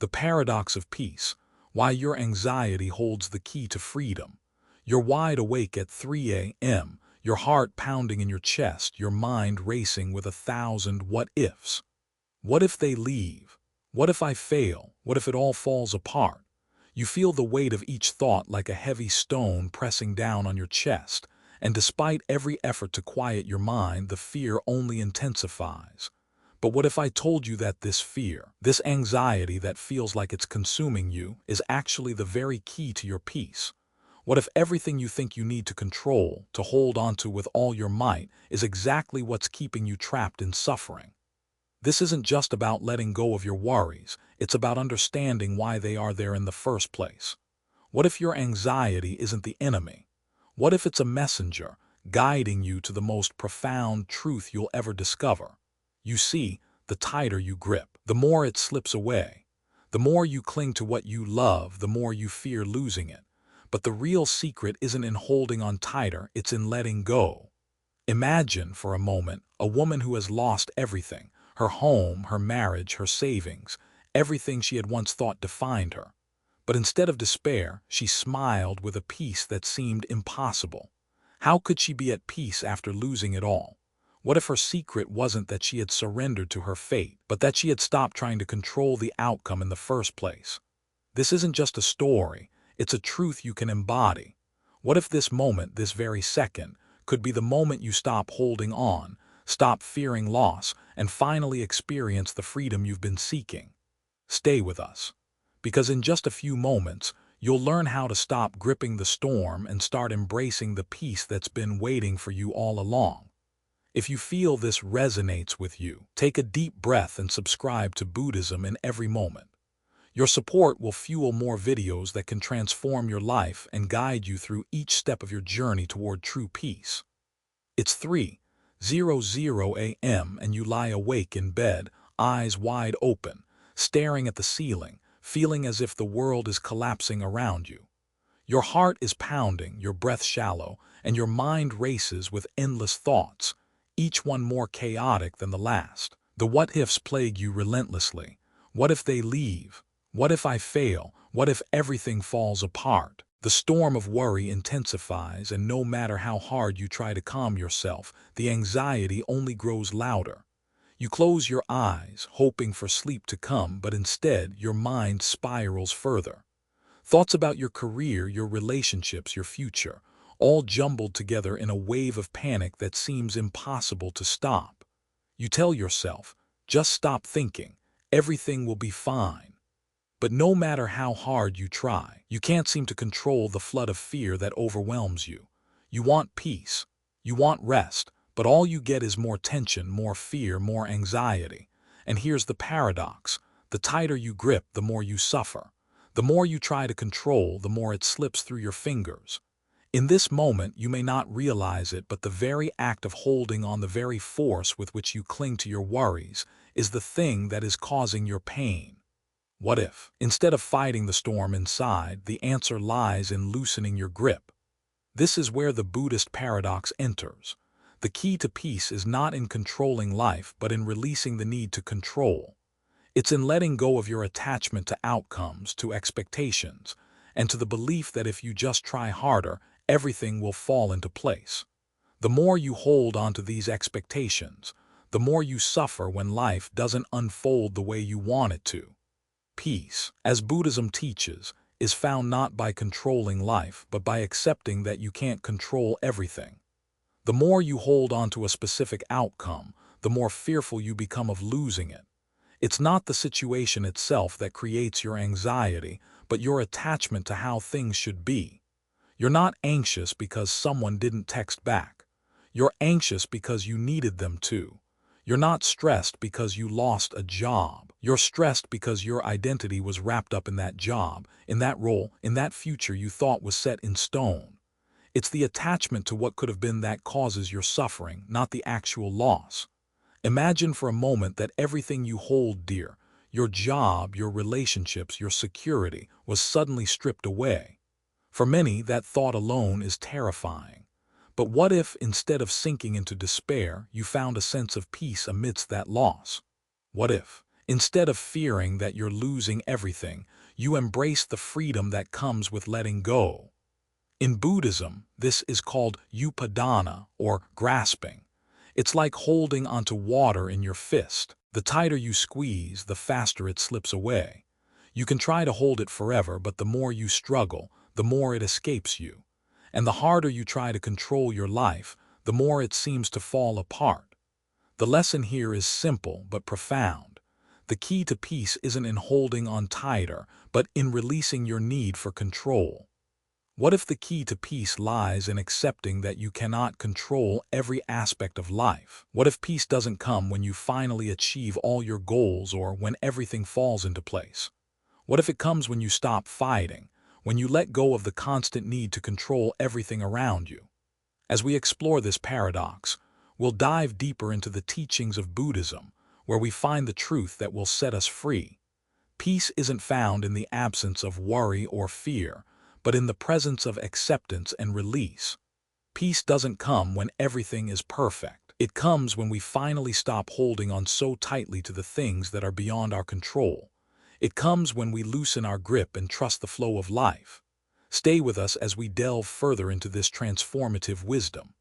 The paradox of peace, why your anxiety holds the key to freedom. You're wide awake at 3 a.m., your heart pounding in your chest, your mind racing with 1,000 what-ifs. What if they leave? What if I fail? What if it all falls apart? You feel the weight of each thought like a heavy stone pressing down on your chest, and despite every effort to quiet your mind, the fear only intensifies. But what if I told you that this fear, this anxiety that feels like it's consuming you, is actually the very key to your peace? What if everything you think you need to control, to hold onto with all your might, is exactly what's keeping you trapped in suffering? This isn't just about letting go of your worries, it's about understanding why they are there in the first place. What if your anxiety isn't the enemy? What if it's a messenger, guiding you to the most profound truth you'll ever discover? You see, the tighter you grip, the more it slips away. The more you cling to what you love, the more you fear losing it. But the real secret isn't in holding on tighter, it's in letting go. Imagine, for a moment, a woman who has lost everything: her home, her marriage, her savings, everything she had once thought defined her. But instead of despair, she smiled with a peace that seemed impossible. How could she be at peace after losing it all? What if her secret wasn't that she had surrendered to her fate, but that she had stopped trying to control the outcome in the first place? This isn't just a story, it's a truth you can embody. What if this moment, this very second, could be the moment you stop holding on, stop fearing loss, and finally experience the freedom you've been seeking? Stay with us, because in just a few moments, you'll learn how to stop gripping the storm and start embracing the peace that's been waiting for you all along. If you feel this resonates with you, take a deep breath and subscribe to Buddhism in every moment. Your support will fuel more videos that can transform your life and guide you through each step of your journey toward true peace. It's 3:00 a.m. and you lie awake in bed, eyes wide open, staring at the ceiling, feeling as if the world is collapsing around you. Your heart is pounding, your breath shallow, and your mind races with endless thoughts, each one more chaotic than the last. The what-ifs plague you relentlessly. What if they leave? What if I fail? What if everything falls apart? The storm of worry intensifies, and no matter how hard you try to calm yourself, the anxiety only grows louder. You close your eyes, hoping for sleep to come, but instead your mind spirals further. Thoughts about your career, your relationships, your future, all jumbled together in a wave of panic that seems impossible to stop. You tell yourself, just stop thinking, everything will be fine. But no matter how hard you try, you can't seem to control the flood of fear that overwhelms you. You want peace, you want rest, but all you get is more tension, more fear, more anxiety. And here's the paradox: the tighter you grip, the more you suffer. The more you try to control, the more it slips through your fingers. In this moment, you may not realize it, but the very act of holding on, the very force with which you cling to your worries, is the thing that is causing your pain. What if, instead of fighting the storm inside, the answer lies in loosening your grip? This is where the Buddhist paradox enters. The key to peace is not in controlling life, but in releasing the need to control. It's in letting go of your attachment to outcomes, to expectations, and to the belief that if you just try harder, everything will fall into place. The more you hold onto these expectations, the more you suffer when life doesn't unfold the way you want it to. Peace, as Buddhism teaches, is found not by controlling life, but by accepting that you can't control everything. The more you hold onto a specific outcome, the more fearful you become of losing it. It's not the situation itself that creates your anxiety, but your attachment to how things should be. You're not anxious because someone didn't text back. You're anxious because you needed them to. You're not stressed because you lost a job. You're stressed because your identity was wrapped up in that job, in that role, in that future you thought was set in stone. It's the attachment to what could have been that causes your suffering, not the actual loss. Imagine for a moment that everything you hold dear, your job, your relationships, your security, was suddenly stripped away. For many, that thought alone is terrifying. But what if, instead of sinking into despair, you found a sense of peace amidst that loss? What if, Instead of fearing that you're losing everything, you embrace the freedom that comes with letting go. In Buddhism, this is called upadana, or grasping. It's like holding onto water in your fist. The tighter you squeeze, the faster it slips away. You can try to hold it forever, but the more you struggle, the more it escapes you. And the harder you try to control your life, the more it seems to fall apart. The lesson here is simple but profound. The key to peace isn't in holding on tighter, but in releasing your need for control. What if the key to peace lies in accepting that you cannot control every aspect of life? What if peace doesn't come when you finally achieve all your goals or when everything falls into place? What if it comes when you stop fighting, when you let go of the constant need to control everything around you? As we explore this paradox, we'll dive deeper into the teachings of Buddhism, where we find the truth that will set us free. Peace isn't found in the absence of worry or fear, but in the presence of acceptance and release. Peace doesn't come when everything is perfect. It comes when we finally stop holding on so tightly to the things that are beyond our control. It comes when we loosen our grip and trust the flow of life. Stay with us as we delve further into this transformative wisdom.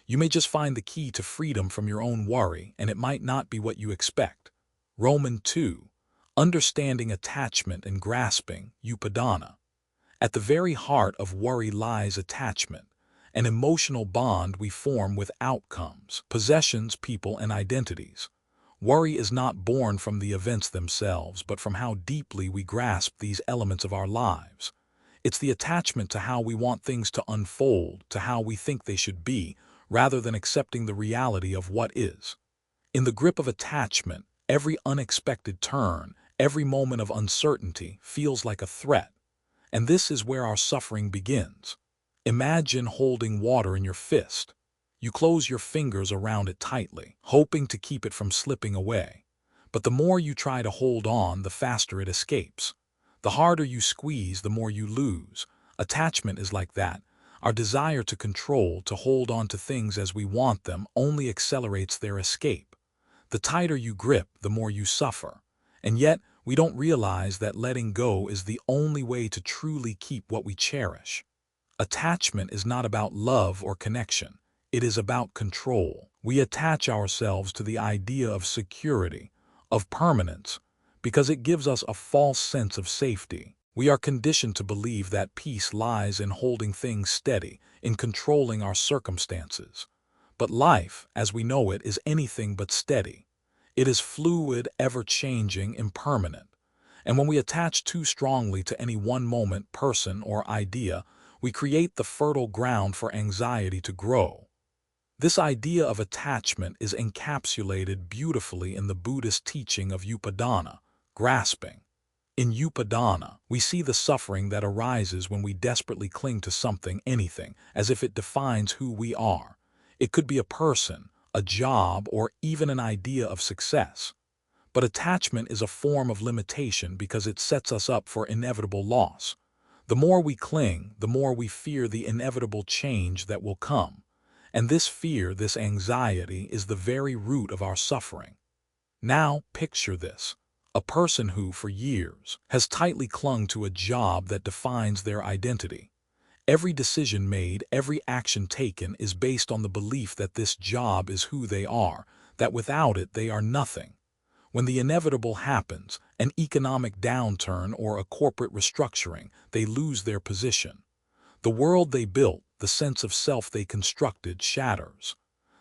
You may just find the key to freedom from your own worry, and it might not be what you expect. Romans 2. Understanding attachment and grasping, upadana. At the very heart of worry lies attachment, an emotional bond we form with outcomes, possessions, people, and identities. Worry is not born from the events themselves, but from how deeply we grasp these elements of our lives. It's the attachment to how we want things to unfold, to how we think they should be, rather than accepting the reality of what is. In the grip of attachment, every unexpected turn, every moment of uncertainty feels like a threat. And this is where our suffering begins. Imagine holding water in your fist. You close your fingers around it tightly, hoping to keep it from slipping away. But the more you try to hold on, the faster it escapes. The harder you squeeze, the more you lose. Attachment is like that. Our desire to control, to hold on to things as we want them, only accelerates their escape. The tighter you grip, the more you suffer. And yet, we don't realize that letting go is the only way to truly keep what we cherish. Attachment is not about love or connection. It is about control. We attach ourselves to the idea of security, of permanence, because it gives us a false sense of safety. We are conditioned to believe that peace lies in holding things steady, in controlling our circumstances. But life, as we know it, is anything but steady. It is fluid, ever-changing, impermanent. And when we attach too strongly to any one moment, person, or idea, we create the fertile ground for anxiety to grow. This idea of attachment is encapsulated beautifully in the Buddhist teaching of upadana, grasping. In upadana, we see the suffering that arises when we desperately cling to something, anything, as if it defines who we are. It could be a person, a job, or even an idea of success. But attachment is a form of limitation because it sets us up for inevitable loss. The more we cling, the more we fear the inevitable change that will come. And this fear, this anxiety, is the very root of our suffering. Now, picture this. A person who, for years, has tightly clung to a job that defines their identity. Every decision made, every action taken is based on the belief that this job is who they are, that without it they are nothing. When the inevitable happens, an economic downturn or a corporate restructuring, they lose their position. The world they built, the sense of self they constructed, shatters.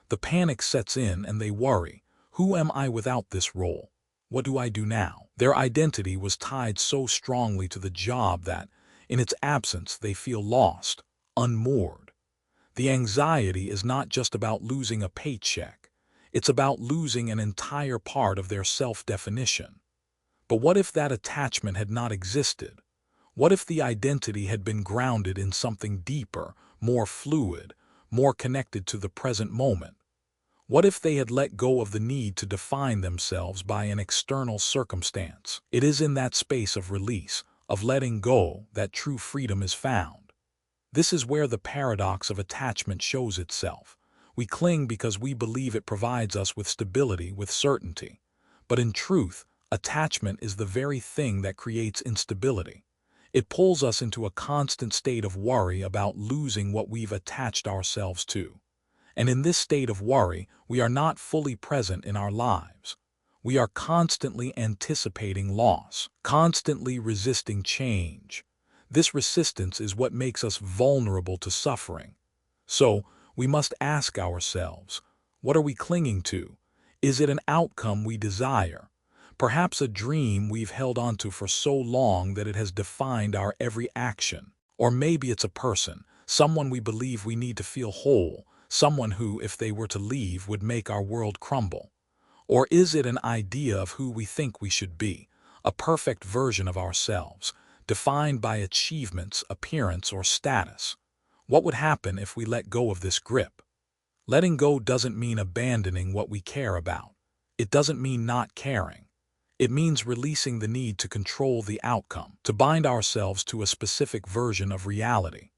The panic sets in and they worry, who am I without this role? What do I do now? Their identity was tied so strongly to the job that, in its absence, they feel lost, unmoored. The anxiety is not just about losing a paycheck. It's about losing an entire part of their self-definition. But what if that attachment had not existed? What if the identity had been grounded in something deeper, more fluid, more connected to the present moment? What if they had let go of the need to define themselves by an external circumstance? It is in that space of release, of letting go, that true freedom is found. This is where the paradox of attachment shows itself. We cling because we believe it provides us with stability, with certainty. But in truth, Attachment is the very thing that creates instability. It pulls us into a constant state of worry about losing what we've attached ourselves to. And in this state of worry, we are not fully present in our lives. We are constantly anticipating loss, constantly resisting change. This resistance is what makes us vulnerable to suffering. So, we must ask ourselves, what are we clinging to? Is it an outcome we desire? Perhaps a dream we've held onto for so long that it has defined our every action. Or maybe it's a person, someone we believe we need to feel whole, someone who, if they were to leave, would make our world crumble. Or is it an idea of who we think we should be, a perfect version of ourselves, defined by achievements, appearance, or status? What would happen if we let go of this grip? Letting go doesn't mean abandoning what we care about. It doesn't mean not caring. It means releasing the need to control the outcome, to bind ourselves to a specific version of reality.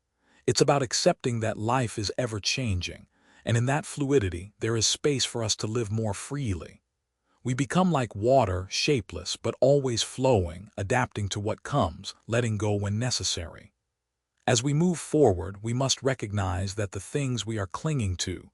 It's about accepting that life is ever-changing, and in that fluidity, there is space for us to live more freely. We become like water, shapeless, but always flowing, adapting to what comes, letting go when necessary. As we move forward, we must recognize that the things we are clinging to,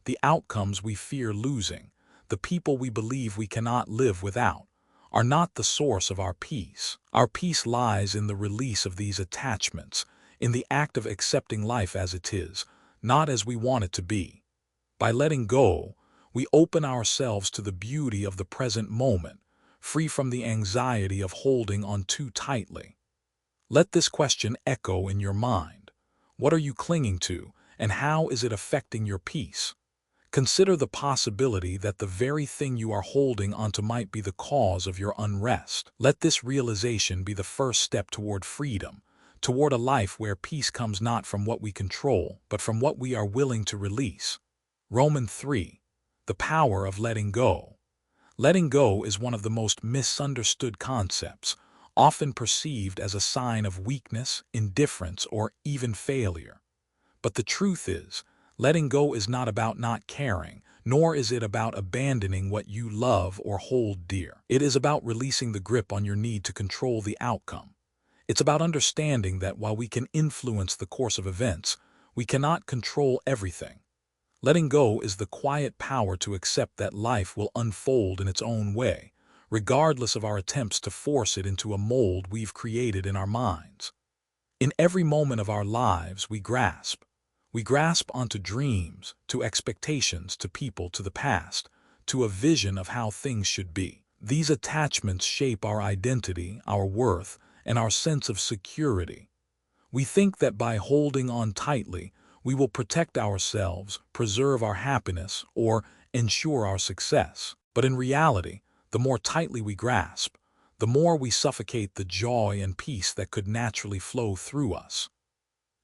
the outcomes we fear losing, the people we believe we cannot live without, are not the source of our peace. Our peace lies in the release of these attachments, in the act of accepting life as it is, not as we want it to be. By letting go, we open ourselves to the beauty of the present moment, free from the anxiety of holding on too tightly. Let this question echo in your mind. What are you clinging to, and how is it affecting your peace? Consider the possibility that the very thing you are holding onto might be the cause of your unrest. Let this realization be the first step toward freedom, toward a life where peace comes not from what we control, but from what we are willing to release. Romans 3. The power of letting go. Letting go is one of the most misunderstood concepts, often perceived as a sign of weakness, indifference, or even failure. But the truth is, letting go is not about not caring, nor is it about abandoning what you love or hold dear. It is about releasing the grip on your need to control the outcome. It's about understanding that while we can influence the course of events, we cannot control everything. Letting go is the quiet power to accept that life will unfold in its own way, regardless of our attempts to force it into a mold we've created in our minds. In every moment of our lives, we grasp. We grasp onto dreams, to expectations, to people, to the past, to a vision of how things should be. These attachments shape our identity, our worth, and our sense of security. We think that by holding on tightly, we will protect ourselves, preserve our happiness, or ensure our success. But in reality, the more tightly we grasp, the more we suffocate the joy and peace that could naturally flow through us.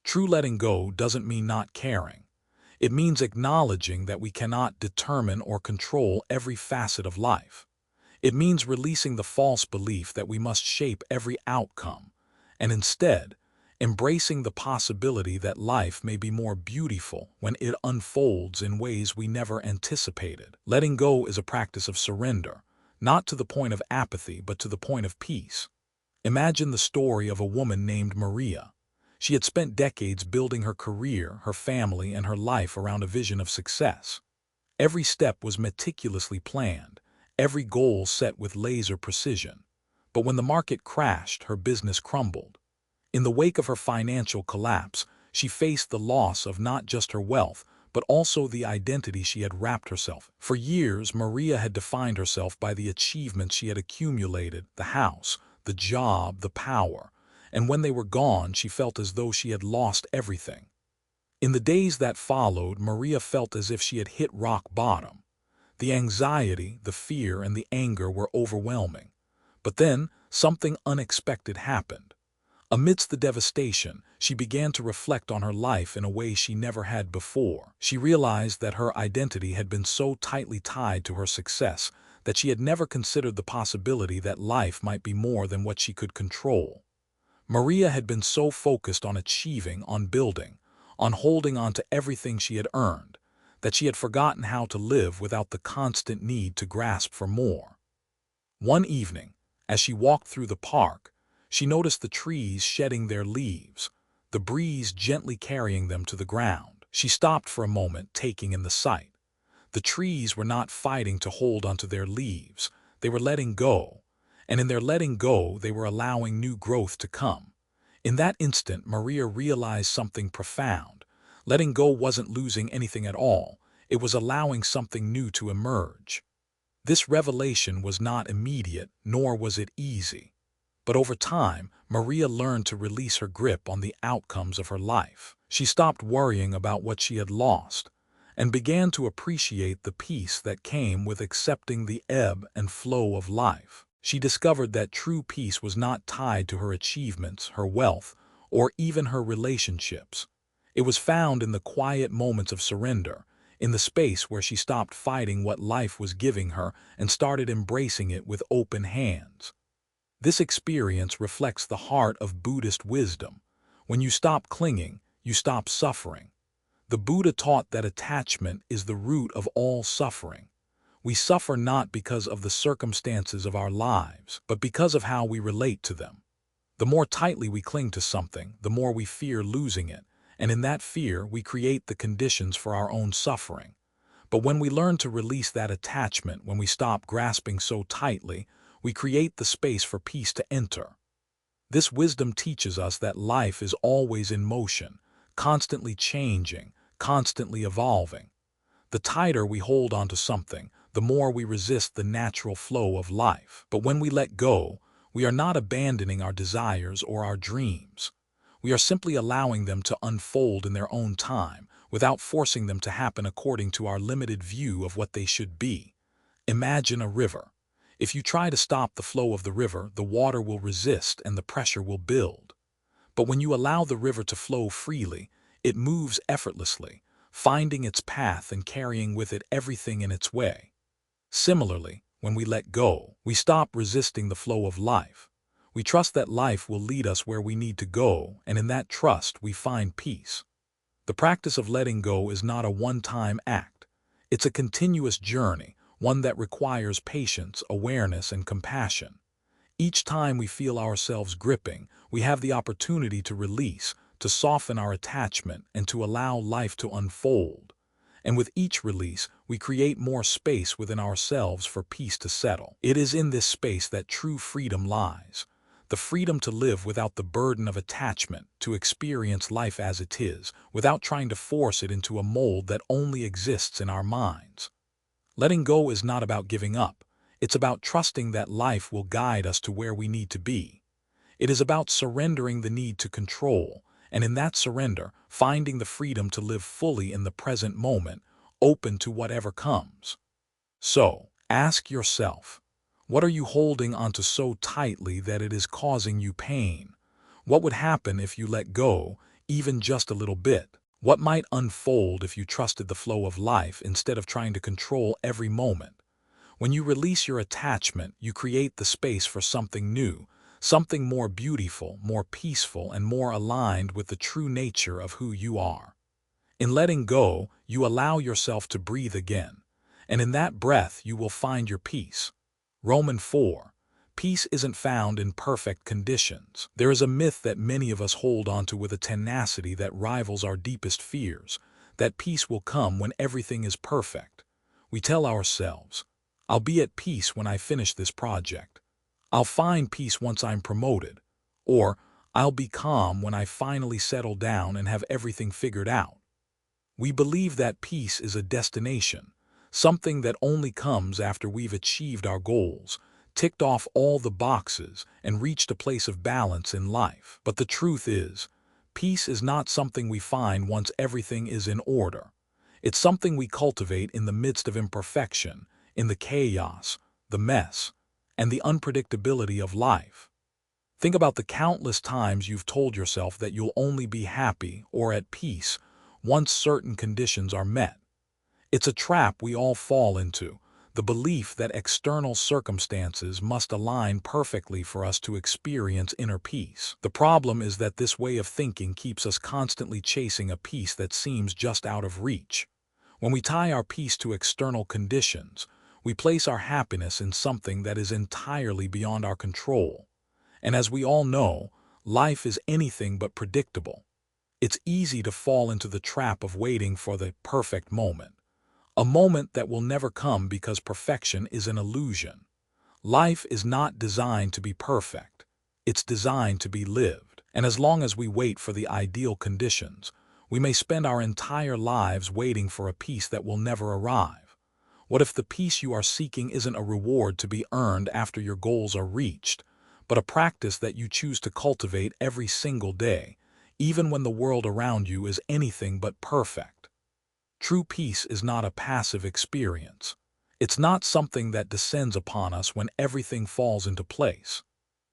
True letting go doesn't mean not caring. It means acknowledging that we cannot determine or control every facet of life. It means releasing the false belief that we must shape every outcome, and instead, embracing the possibility that life may be more beautiful when it unfolds in ways we never anticipated. Letting go is a practice of surrender, not to the point of apathy, but to the point of peace. Imagine the story of a woman named Maria. She had spent decades building her career, her family, and her life around a vision of success. Every step was meticulously planned, every goal set with laser precision. But when the market crashed, her business crumbled. In the wake of her financial collapse, she faced the loss of not just her wealth, but also the identity she had wrapped herself. For years, Maria had defined herself by the achievements she had accumulated, the house, the job, the power. And when they were gone, she felt as though she had lost everything. In the days that followed, Maria felt as if she had hit rock bottom. The anxiety, the fear, and the anger were overwhelming. But then, something unexpected happened. Amidst the devastation, she began to reflect on her life in a way she never had before. She realized that her identity had been so tightly tied to her success that she had never considered the possibility that life might be more than what she could control. Maria had been so focused on achieving, on building, on holding on to everything she had earned, that she had forgotten how to live without the constant need to grasp for more. One evening, as she walked through the park, she noticed the trees shedding their leaves, the breeze gently carrying them to the ground. She stopped for a moment, taking in the sight. The trees were not fighting to hold onto their leaves, they were letting go, and in their letting go, they were allowing new growth to come. In that instant, Maria realized something profound. Letting go wasn't losing anything at all, it was allowing something new to emerge. This revelation was not immediate, nor was it easy. But over time, Maria learned to release her grip on the outcomes of her life. She stopped worrying about what she had lost, and began to appreciate the peace that came with accepting the ebb and flow of life. She discovered that true peace was not tied to her achievements, her wealth, or even her relationships. It was found in the quiet moments of surrender, in the space where she stopped fighting what life was giving her and started embracing it with open hands. This experience reflects the heart of Buddhist wisdom. When you stop clinging, you stop suffering. The Buddha taught that attachment is the root of all suffering. We suffer not because of the circumstances of our lives, but because of how we relate to them. The more tightly we cling to something, the more we fear losing it, and in that fear we create the conditions for our own suffering. But when we learn to release that attachment, when we stop grasping so tightly, we create the space for peace to enter. This wisdom teaches us that life is always in motion, constantly changing, constantly evolving. The tighter we hold onto something, the more we resist the natural flow of life. But when we let go, we are not abandoning our desires or our dreams. We are simply allowing them to unfold in their own time, without forcing them to happen according to our limited view of what they should be. Imagine a river. If you try to stop the flow of the river, the water will resist and the pressure will build. But when you allow the river to flow freely, it moves effortlessly, finding its path and carrying with it everything in its way. Similarly, when we let go, we stop resisting the flow of life. We trust that life will lead us where we need to go, and in that trust we find peace. The practice of letting go is not a one-time act. It's a continuous journey, one that requires patience, awareness, and compassion. Each time we feel ourselves gripping, we have the opportunity to release, to soften our attachment, and to allow life to unfold. And with each release, we create more space within ourselves for peace to settle. It is in this space that true freedom lies. The freedom to live without the burden of attachment, to experience life as it is, without trying to force it into a mold that only exists in our minds. Letting go is not about giving up. It's about trusting that life will guide us to where we need to be. It is about surrendering the need to control, and in that surrender, finding the freedom to live fully in the present moment, open to whatever comes. So, ask yourself, what are you holding onto so tightly that it is causing you pain? What would happen if you let go, even just a little bit? What might unfold if you trusted the flow of life instead of trying to control every moment? When you release your attachment, you create the space for something new, something more beautiful, more peaceful, and more aligned with the true nature of who you are. In letting go, you allow yourself to breathe again, and in that breath you will find your peace. Romans 4. Peace isn't found in perfect conditions. There is a myth that many of us hold onto with a tenacity that rivals our deepest fears, that peace will come when everything is perfect. We tell ourselves, I'll be at peace when I finish this project. I'll find peace once I'm promoted. Or, I'll be calm when I finally settle down and have everything figured out. We believe that peace is a destination, something that only comes after we've achieved our goals, ticked off all the boxes, and reached a place of balance in life. But the truth is, peace is not something we find once everything is in order. It's something we cultivate in the midst of imperfection, in the chaos, the mess, and the unpredictability of life. Think about the countless times you've told yourself that you'll only be happy or at peace once certain conditions are met. It's a trap we all fall into, the belief that external circumstances must align perfectly for us to experience inner peace. The problem is that this way of thinking keeps us constantly chasing a peace that seems just out of reach. When we tie our peace to external conditions, We place our happiness in something that is entirely beyond our control. And as we all know, life is anything but predictable. It's easy to fall into the trap of waiting for the perfect moment, a moment that will never come because perfection is an illusion. Life is not designed to be perfect. It's designed to be lived. And as long as we wait for the ideal conditions, we may spend our entire lives waiting for a peace that will never arrive. What if the peace you are seeking isn't a reward to be earned after your goals are reached, but a practice that you choose to cultivate every single day, even when the world around you is anything but perfect? True peace is not a passive experience. It's not something that descends upon us when everything falls into place.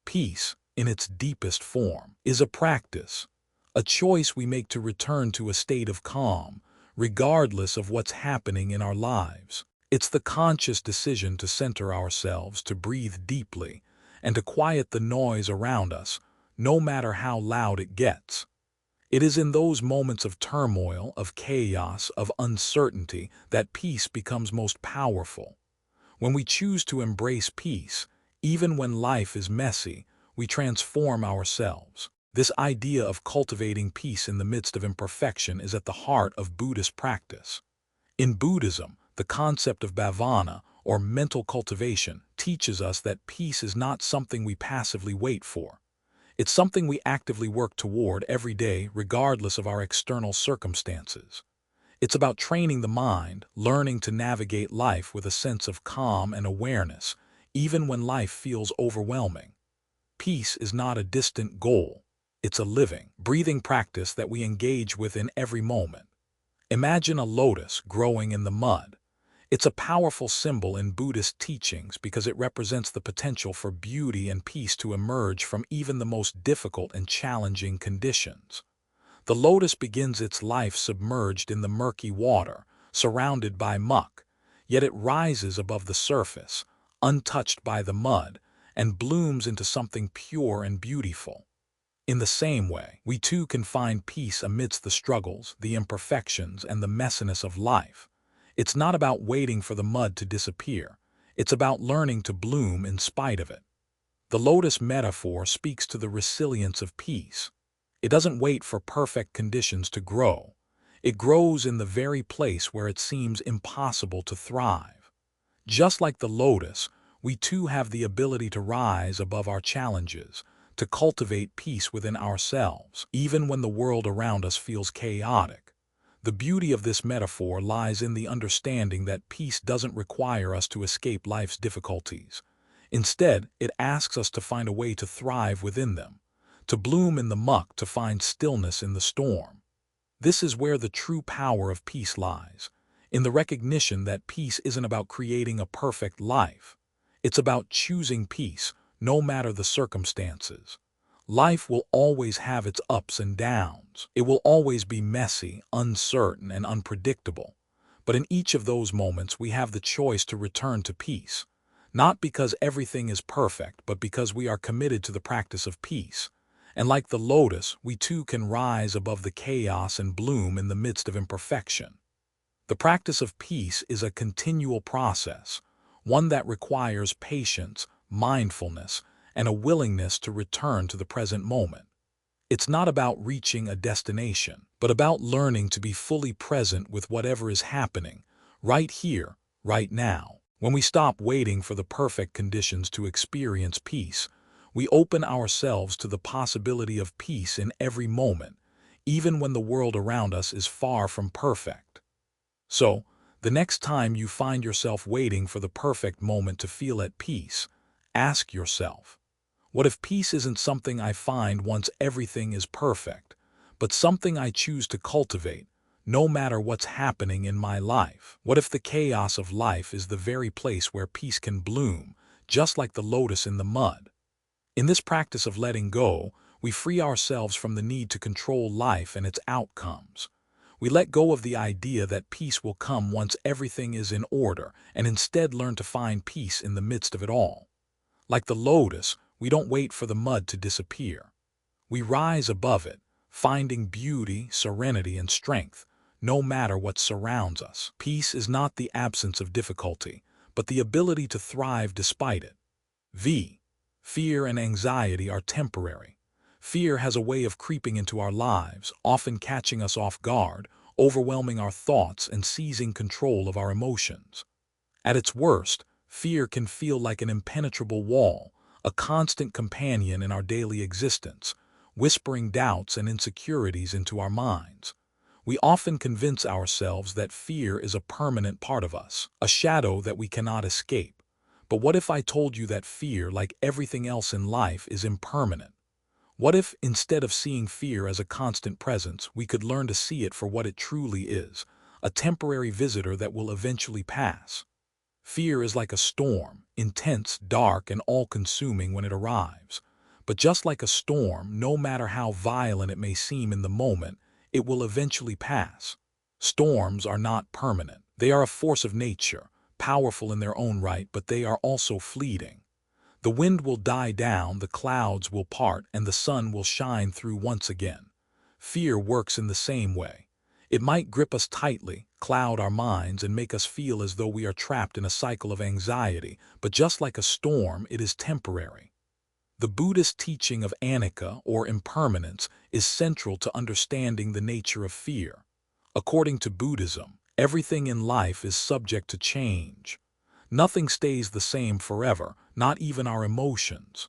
Peace, in its deepest form, is a practice, a choice we make to return to a state of calm, regardless of what's happening in our lives. It's the conscious decision to center ourselves, to breathe deeply, and to quiet the noise around us, no matter how loud it gets. It is in those moments of turmoil, of chaos, of uncertainty that peace becomes most powerful. When we choose to embrace peace, even when life is messy, we transform ourselves. This idea of cultivating peace in the midst of imperfection is at the heart of Buddhist practice. In Buddhism, the concept of bhavana, or mental cultivation, teaches us that peace is not something we passively wait for. It's something we actively work toward every day, regardless of our external circumstances. It's about training the mind, learning to navigate life with a sense of calm and awareness, even when life feels overwhelming. Peace is not a distant goal. It's a living, breathing practice that we engage with in every moment. Imagine a lotus growing in the mud. It's a powerful symbol in Buddhist teachings because it represents the potential for beauty and peace to emerge from even the most difficult and challenging conditions. The lotus begins its life submerged in the murky water, surrounded by muck, yet it rises above the surface, untouched by the mud, and blooms into something pure and beautiful. In the same way, we too can find peace amidst the struggles, the imperfections, and the messiness of life. It's not about waiting for the mud to disappear. It's about learning to bloom in spite of it. The lotus metaphor speaks to the resilience of peace. It doesn't wait for perfect conditions to grow. It grows in the very place where it seems impossible to thrive. Just like the lotus, we too have the ability to rise above our challenges, to cultivate peace within ourselves, even when the world around us feels chaotic. The beauty of this metaphor lies in the understanding that peace doesn't require us to escape life's difficulties. Instead, it asks us to find a way to thrive within them, to bloom in the muck, to find stillness in the storm. This is where the true power of peace lies, in the recognition that peace isn't about creating a perfect life. It's about choosing peace, no matter the circumstances. Life will always have its ups and downs. It will always be messy, uncertain, and unpredictable. But in each of those moments, we have the choice to return to peace. Not because everything is perfect, but because we are committed to the practice of peace. And like the lotus, we too can rise above the chaos and bloom in the midst of imperfection. The practice of peace is a continual process, one that requires patience, mindfulness, and a willingness to return to the present moment. It's not about reaching a destination, but about learning to be fully present with whatever is happening, right here, right now. When we stop waiting for the perfect conditions to experience peace, we open ourselves to the possibility of peace in every moment, even when the world around us is far from perfect. So, the next time you find yourself waiting for the perfect moment to feel at peace, ask yourself, what if peace isn't something I find once everything is perfect, but something I choose to cultivate, no matter what's happening in my life? What if the chaos of life is the very place where peace can bloom, just like the lotus in the mud? In this practice of letting go, we free ourselves from the need to control life and its outcomes. We let go of the idea that peace will come once everything is in order, and instead learn to find peace in the midst of it all. Like the lotus, we don't wait for the mud to disappear. We rise above it, finding beauty, serenity, and strength, no matter what surrounds us. Peace is not the absence of difficulty, but the ability to thrive despite it. V. Fear and anxiety are temporary. Fear has a way of creeping into our lives, often catching us off guard, overwhelming our thoughts, and seizing control of our emotions. At its worst, fear can feel like an impenetrable wall, a constant companion in our daily existence, whispering doubts and insecurities into our minds. We often convince ourselves that fear is a permanent part of us, a shadow that we cannot escape. But what if I told you that fear, like everything else in life, is impermanent? What if, instead of seeing fear as a constant presence, we could learn to see it for what it truly is, a temporary visitor that will eventually pass? Fear is like a storm, intense, dark, and all-consuming when it arrives. But just like a storm, no matter how violent it may seem in the moment, it will eventually pass. Storms are not permanent. They are a force of nature, powerful in their own right, but they are also fleeting. The wind will die down, the clouds will part, and the sun will shine through once again. Fear works in the same way. It might grip us tightly, cloud our minds, and make us feel as though we are trapped in a cycle of anxiety, but just like a storm, it is temporary. The Buddhist teaching of anicca, or impermanence, is central to understanding the nature of fear. According to Buddhism, everything in life is subject to change. Nothing stays the same forever, not even our emotions.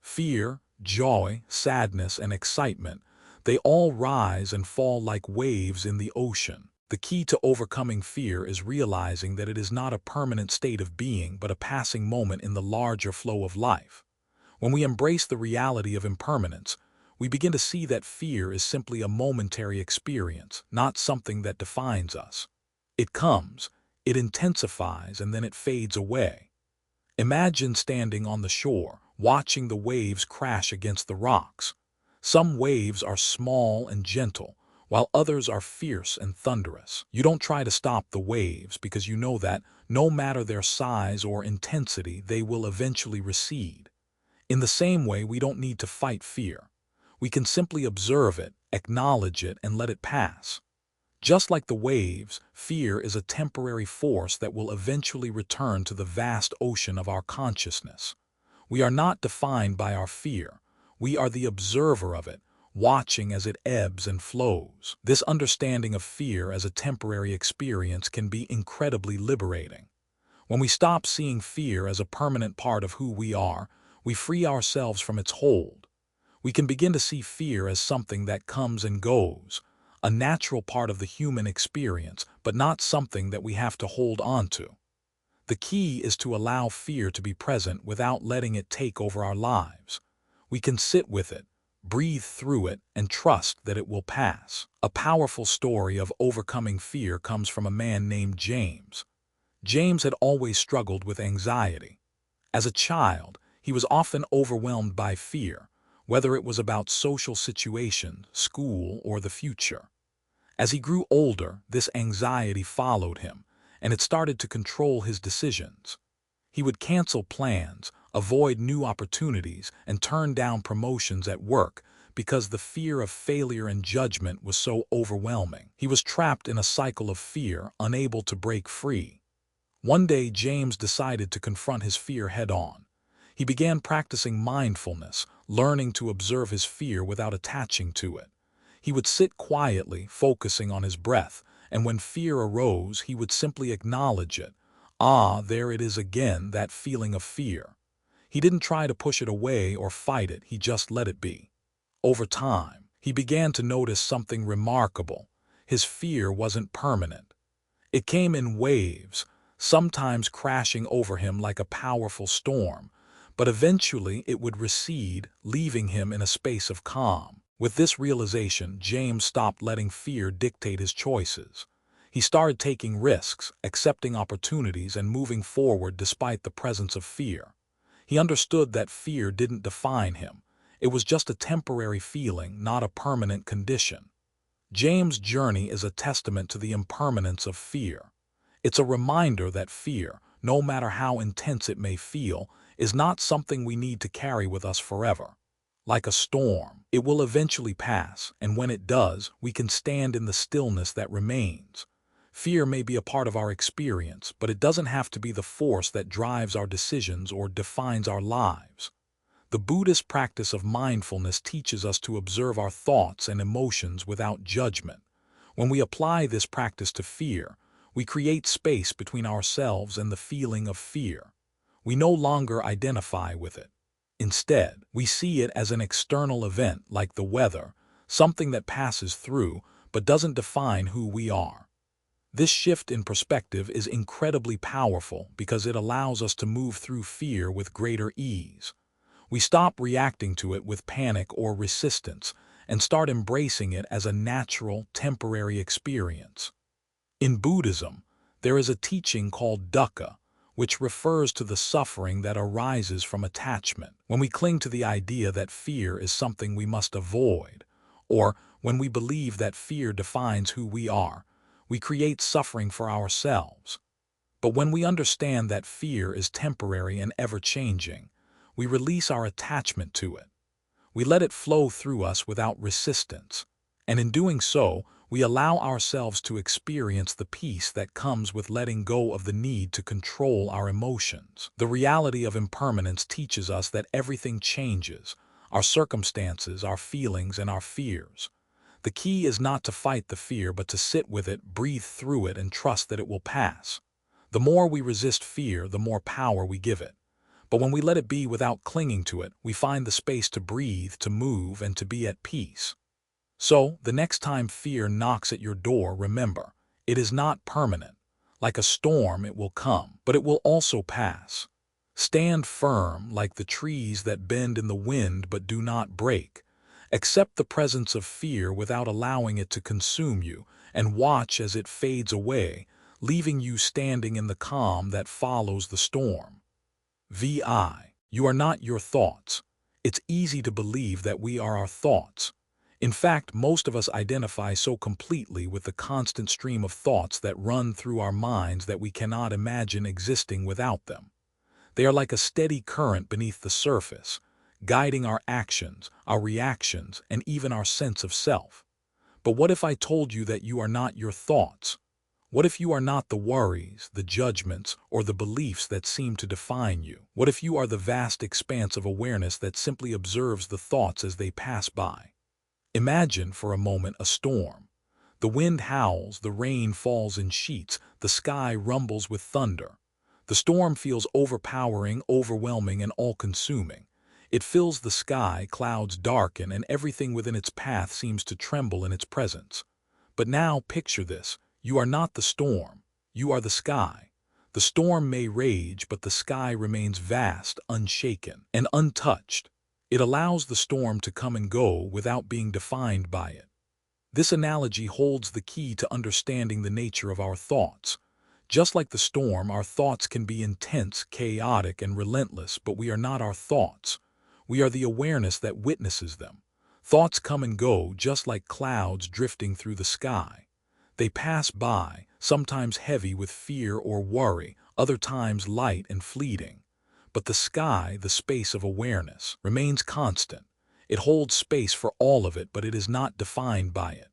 Fear, joy, sadness, and excitement, they all rise and fall like waves in the ocean. The key to overcoming fear is realizing that it is not a permanent state of being, but a passing moment in the larger flow of life. When we embrace the reality of impermanence, we begin to see that fear is simply a momentary experience, not something that defines us. It comes, it intensifies, and then it fades away. Imagine standing on the shore, watching the waves crash against the rocks. Some waves are small and gentle, while others are fierce and thunderous. You don't try to stop the waves because you know that, no matter their size or intensity, they will eventually recede. In the same way, we don't need to fight fear. We can simply observe it, acknowledge it, and let it pass. Just like the waves, fear is a temporary force that will eventually return to the vast ocean of our consciousness. We are not defined by our fear. We are the observer of it, watching as it ebbs and flows. This understanding of fear as a temporary experience can be incredibly liberating. When we stop seeing fear as a permanent part of who we are, we free ourselves from its hold. We can begin to see fear as something that comes and goes, a natural part of the human experience, but not something that we have to hold on to. The key is to allow fear to be present without letting it take over our lives. We can sit with it, breathe through it, and trust that it will pass. A powerful story of overcoming fear comes from a man named James. James had always struggled with anxiety. As a child, he was often overwhelmed by fear, whether it was about social situations, school, or the future. As he grew older, this anxiety followed him, and it started to control his decisions. He would cancel plans, avoid new opportunities, and turn down promotions at work because the fear of failure and judgment was so overwhelming. He was trapped in a cycle of fear, unable to break free. One day, James decided to confront his fear head-on. He began practicing mindfulness, learning to observe his fear without attaching to it. He would sit quietly, focusing on his breath, and when fear arose, he would simply acknowledge it. Ah, there it is again, that feeling of fear. He didn't try to push it away or fight it, he just let it be. Over time, he began to notice something remarkable. His fear wasn't permanent. It came in waves, sometimes crashing over him like a powerful storm, but eventually it would recede, leaving him in a space of calm. With this realization, James stopped letting fear dictate his choices. He started taking risks, accepting opportunities, and moving forward despite the presence of fear. He understood that fear didn't define him. It was just a temporary feeling, not a permanent condition. James' journey is a testament to the impermanence of fear. It's a reminder that fear, no matter how intense it may feel, is not something we need to carry with us forever. Like a storm, it will eventually pass, and when it does, we can stand in the stillness that remains. Fear may be a part of our experience, but it doesn't have to be the force that drives our decisions or defines our lives. The Buddhist practice of mindfulness teaches us to observe our thoughts and emotions without judgment. When we apply this practice to fear, we create space between ourselves and the feeling of fear. We no longer identify with it. Instead, we see it as an external event like the weather, something that passes through but doesn't define who we are. This shift in perspective is incredibly powerful because it allows us to move through fear with greater ease. We stop reacting to it with panic or resistance and start embracing it as a natural, temporary experience. In Buddhism, there is a teaching called dukkha, which refers to the suffering that arises from attachment. When we cling to the idea that fear is something we must avoid, or when we believe that fear defines who we are, we create suffering for ourselves. But when we understand that fear is temporary and ever-changing, we release our attachment to it. We let it flow through us without resistance, and in doing so, we allow ourselves to experience the peace that comes with letting go of the need to control our emotions. The reality of impermanence teaches us that everything changes, our circumstances, our feelings, and our fears. The key is not to fight the fear, but to sit with it, breathe through it, and trust that it will pass. The more we resist fear, the more power we give it. But when we let it be without clinging to it, we find the space to breathe, to move, and to be at peace. So, the next time fear knocks at your door, remember, it is not permanent. Like a storm, it will come, but it will also pass. Stand firm like the trees that bend in the wind but do not break. Accept the presence of fear without allowing it to consume you, and watch as it fades away, leaving you standing in the calm that follows the storm. You are not your thoughts. It's easy to believe that we are our thoughts. In fact, most of us identify so completely with the constant stream of thoughts that run through our minds that we cannot imagine existing without them. They are like a steady current beneath the surface, guiding our actions, our reactions, and even our sense of self. But what if I told you that you are not your thoughts? What if you are not the worries, the judgments, or the beliefs that seem to define you? What if you are the vast expanse of awareness that simply observes the thoughts as they pass by? Imagine for a moment a storm. The wind howls, the rain falls in sheets, the sky rumbles with thunder. The storm feels overpowering, overwhelming, and all-consuming. It fills the sky, clouds darken, and everything within its path seems to tremble in its presence. But now picture this. You are not the storm. You are the sky. The storm may rage, but the sky remains vast, unshaken, and untouched. It allows the storm to come and go without being defined by it. This analogy holds the key to understanding the nature of our thoughts. Just like the storm, our thoughts can be intense, chaotic, and relentless, but we are not our thoughts. We are the awareness that witnesses them. Thoughts come and go just like clouds drifting through the sky. They pass by, sometimes heavy with fear or worry, other times light and fleeting. But the sky, the space of awareness, remains constant. It holds space for all of it, but it is not defined by it.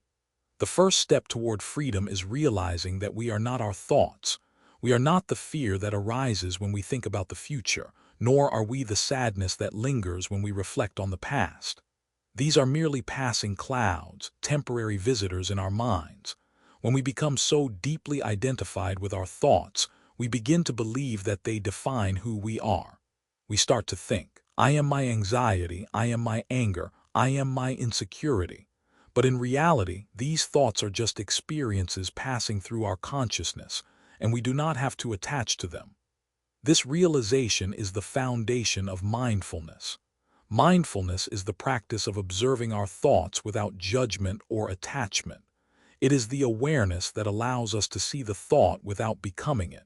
The first step toward freedom is realizing that we are not our thoughts. We are not the fear that arises when we think about the future, nor are we the sadness that lingers when we reflect on the past. These are merely passing clouds, temporary visitors in our minds. When we become so deeply identified with our thoughts, we begin to believe that they define who we are. We start to think, I am my anxiety, I am my anger, I am my insecurity. But in reality, these thoughts are just experiences passing through our consciousness, and we do not have to attach to them. This realization is the foundation of mindfulness. Mindfulness is the practice of observing our thoughts without judgment or attachment. It is the awareness that allows us to see the thought without becoming it.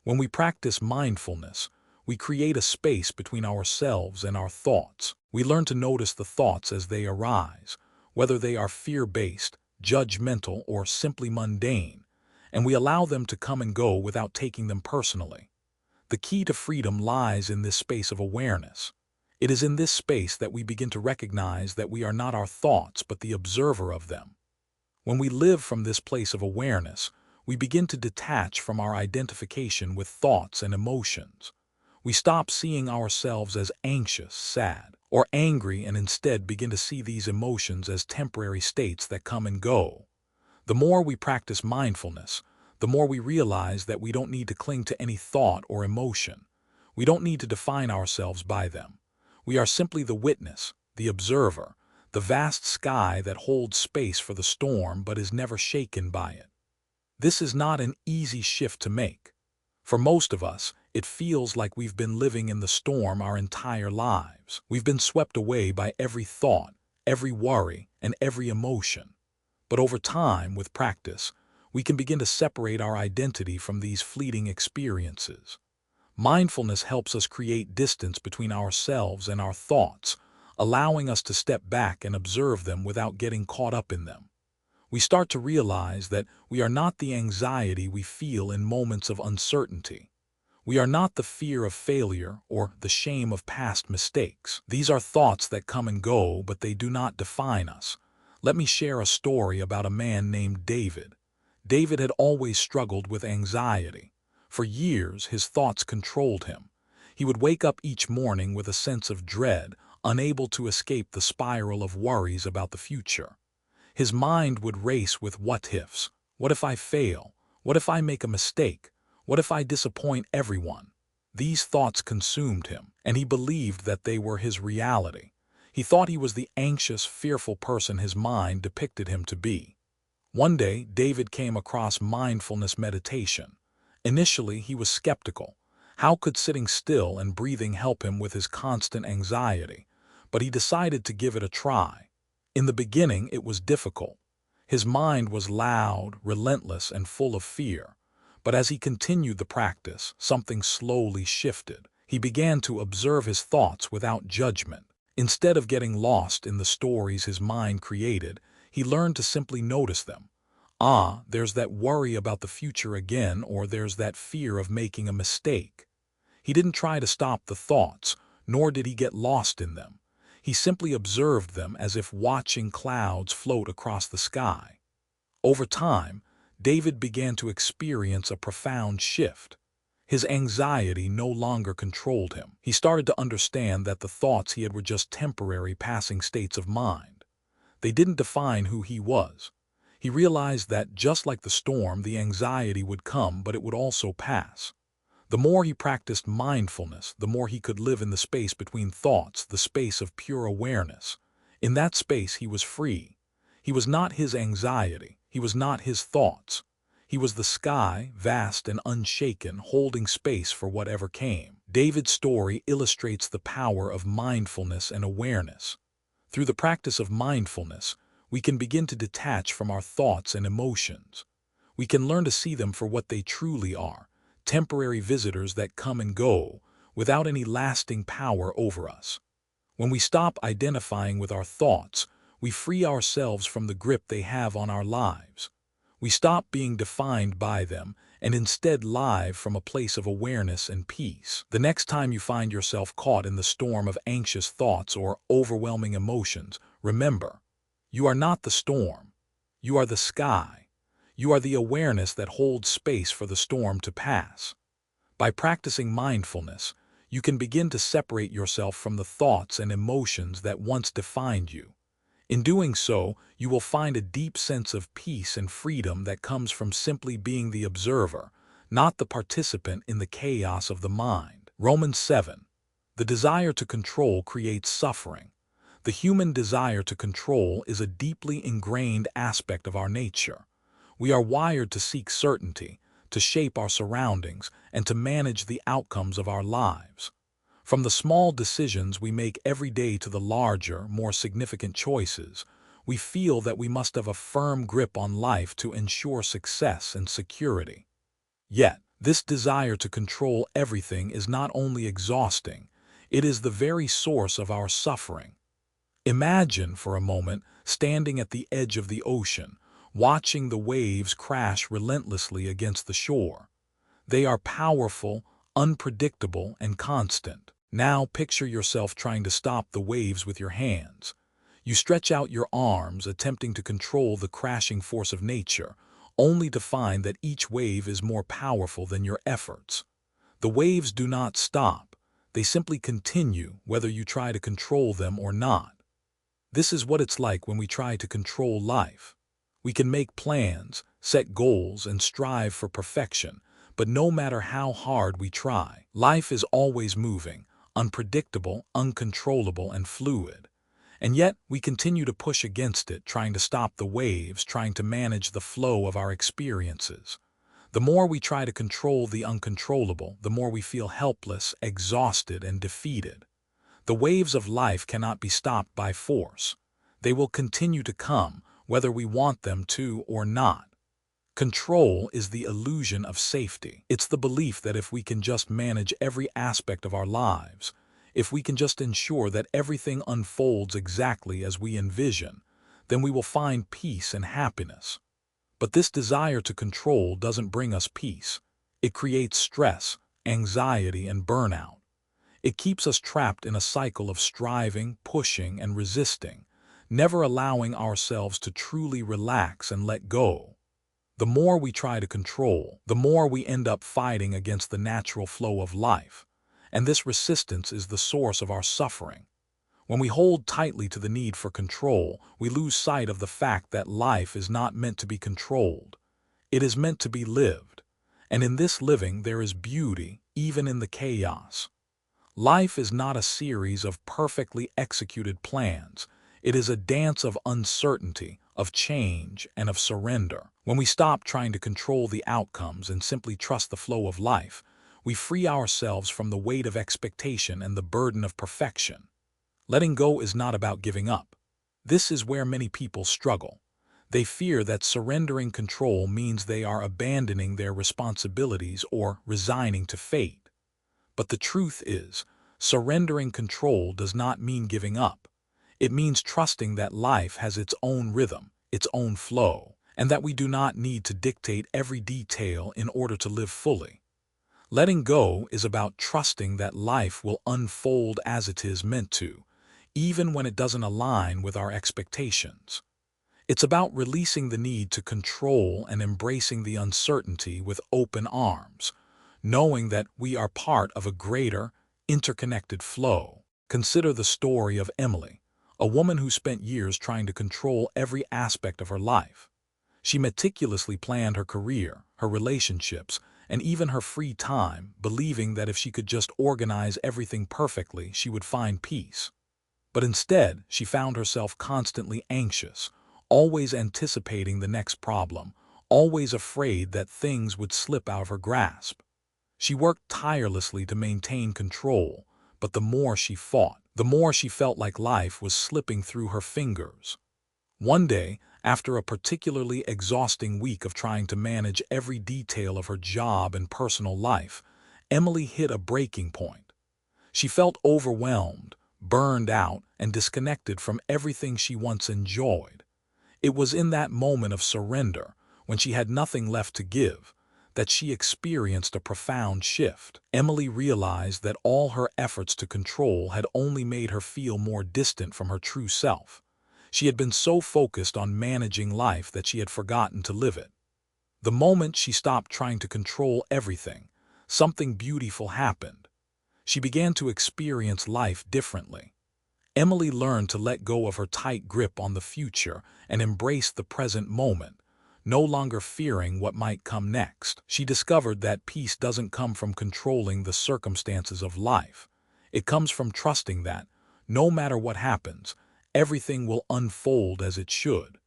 When we practice mindfulness, we create a space between ourselves and our thoughts. We learn to notice the thoughts as they arise, whether they are fear-based, judgmental, or simply mundane, and we allow them to come and go without taking them personally. The key to freedom lies in this space of awareness. It is in this space that we begin to recognize that we are not our thoughts but the observer of them. When we live from this place of awareness, we begin to detach from our identification with thoughts and emotions. We stop seeing ourselves as anxious, sad, or angry and instead begin to see these emotions as temporary states that come and go. The more we practice mindfulness, the more we realize that we don't need to cling to any thought or emotion. We don't need to define ourselves by them. We are simply the witness, the observer, the vast sky that holds space for the storm but is never shaken by it. This is not an easy shift to make. For most of us, it feels like we've been living in the storm our entire lives. We've been swept away by every thought, every worry, and every emotion. But over time, with practice, we can begin to separate our identity from these fleeting experiences. Mindfulness helps us create distance between ourselves and our thoughts, allowing us to step back and observe them without getting caught up in them. We start to realize that we are not the anxiety we feel in moments of uncertainty. We are not the fear of failure or the shame of past mistakes. These are thoughts that come and go, but they do not define us. Let me share a story about a man named David. David had always struggled with anxiety. For years, his thoughts controlled him. He would wake up each morning with a sense of dread, unable to escape the spiral of worries about the future. His mind would race with what-ifs. What if I fail? What if I make a mistake? What if I disappoint everyone? These thoughts consumed him, and he believed that they were his reality. He thought he was the anxious, fearful person his mind depicted him to be. One day, David came across mindfulness meditation. Initially, he was skeptical. How could sitting still and breathing help him with his constant anxiety? But he decided to give it a try. In the beginning, it was difficult. His mind was loud, relentless, and full of fear. But as he continued the practice, something slowly shifted. He began to observe his thoughts without judgment. Instead of getting lost in the stories his mind created, he learned to simply notice them. Ah, there's that worry about the future again, or there's that fear of making a mistake. He didn't try to stop the thoughts, nor did he get lost in them. He simply observed them as if watching clouds float across the sky. Over time, David began to experience a profound shift. His anxiety no longer controlled him. He started to understand that the thoughts he had were just temporary passing states of mind. They didn't define who he was. He realized that just like the storm, the anxiety would come, but it would also pass. The more he practiced mindfulness, the more he could live in the space between thoughts, the space of pure awareness. In that space, he was free. He was not his anxiety. He was not his thoughts. He was the sky, vast and unshaken, holding space for whatever came. David's story illustrates the power of mindfulness and awareness. Through the practice of mindfulness, we can begin to detach from our thoughts and emotions. We can learn to see them for what they truly are, temporary visitors that come and go, without any lasting power over us. When we stop identifying with our thoughts, we free ourselves from the grip they have on our lives. We stop being defined by them and instead live from a place of awareness and peace. The next time you find yourself caught in the storm of anxious thoughts or overwhelming emotions, remember, you are not the storm. You are the sky. You are the awareness that holds space for the storm to pass. By practicing mindfulness, you can begin to separate yourself from the thoughts and emotions that once defined you. In doing so, you will find a deep sense of peace and freedom that comes from simply being the observer, not the participant in the chaos of the mind. Romans 7. The desire to control creates suffering. The human desire to control is a deeply ingrained aspect of our nature. We are wired to seek certainty, to shape our surroundings, and to manage the outcomes of our lives. From the small decisions we make every day to the larger, more significant choices, we feel that we must have a firm grip on life to ensure success and security. Yet, this desire to control everything is not only exhausting, it is the very source of our suffering. Imagine for a moment standing at the edge of the ocean, watching the waves crash relentlessly against the shore. They are powerful, unpredictable, and constant. Now picture yourself trying to stop the waves with your hands. You stretch out your arms, attempting to control the crashing force of nature, only to find that each wave is more powerful than your efforts. The waves do not stop. They simply continue whether you try to control them or not. This is what it's like when we try to control life. We can make plans, set goals, and strive for perfection, but no matter how hard we try, life is always moving, unpredictable, uncontrollable, and fluid. And yet, we continue to push against it, trying to stop the waves, trying to manage the flow of our experiences. The more we try to control the uncontrollable, the more we feel helpless, exhausted, and defeated. The waves of life cannot be stopped by force. They will continue to come, whether we want them to or not. Control is the illusion of safety. It's the belief that if we can just manage every aspect of our lives, if we can just ensure that everything unfolds exactly as we envision, then we will find peace and happiness. But this desire to control doesn't bring us peace. It creates stress, anxiety, and burnout. It keeps us trapped in a cycle of striving, pushing, and resisting, never allowing ourselves to truly relax and let go. The more we try to control, the more we end up fighting against the natural flow of life, and this resistance is the source of our suffering. When we hold tightly to the need for control, we lose sight of the fact that life is not meant to be controlled. It is meant to be lived, and in this living there is beauty, even in the chaos. Life is not a series of perfectly executed plans. It is a dance of uncertainty, of change, and of surrender. When we stop trying to control the outcomes and simply trust the flow of life, we free ourselves from the weight of expectation and the burden of perfection. Letting go is not about giving up. This is where many people struggle. They fear that surrendering control means they are abandoning their responsibilities or resigning to fate. But the truth is, surrendering control does not mean giving up. It means trusting that life has its own rhythm, its own flow, and that we do not need to dictate every detail in order to live fully. Letting go is about trusting that life will unfold as it is meant to, even when it doesn't align with our expectations. It's about releasing the need to control and embracing the uncertainty with open arms, knowing that we are part of a greater, interconnected flow. Consider the story of Emily, a woman who spent years trying to control every aspect of her life. She meticulously planned her career, her relationships, and even her free time, believing that if she could just organize everything perfectly, she would find peace. But instead, she found herself constantly anxious, always anticipating the next problem, always afraid that things would slip out of her grasp. She worked tirelessly to maintain control, but the more she fought, the more she felt like life was slipping through her fingers. One day, after a particularly exhausting week of trying to manage every detail of her job and personal life, Emily hit a breaking point. She felt overwhelmed, burned out, and disconnected from everything she once enjoyed. It was in that moment of surrender, when she had nothing left to give, that she experienced a profound shift. Emily realized that all her efforts to control had only made her feel more distant from her true self. She had been so focused on managing life that she had forgotten to live it. The moment she stopped trying to control everything, something beautiful happened. She began to experience life differently. Emily learned to let go of her tight grip on the future and embrace the present moment, no longer fearing what might come next. She discovered that peace doesn't come from controlling the circumstances of life. It comes from trusting that, no matter what happens, everything will unfold as it should.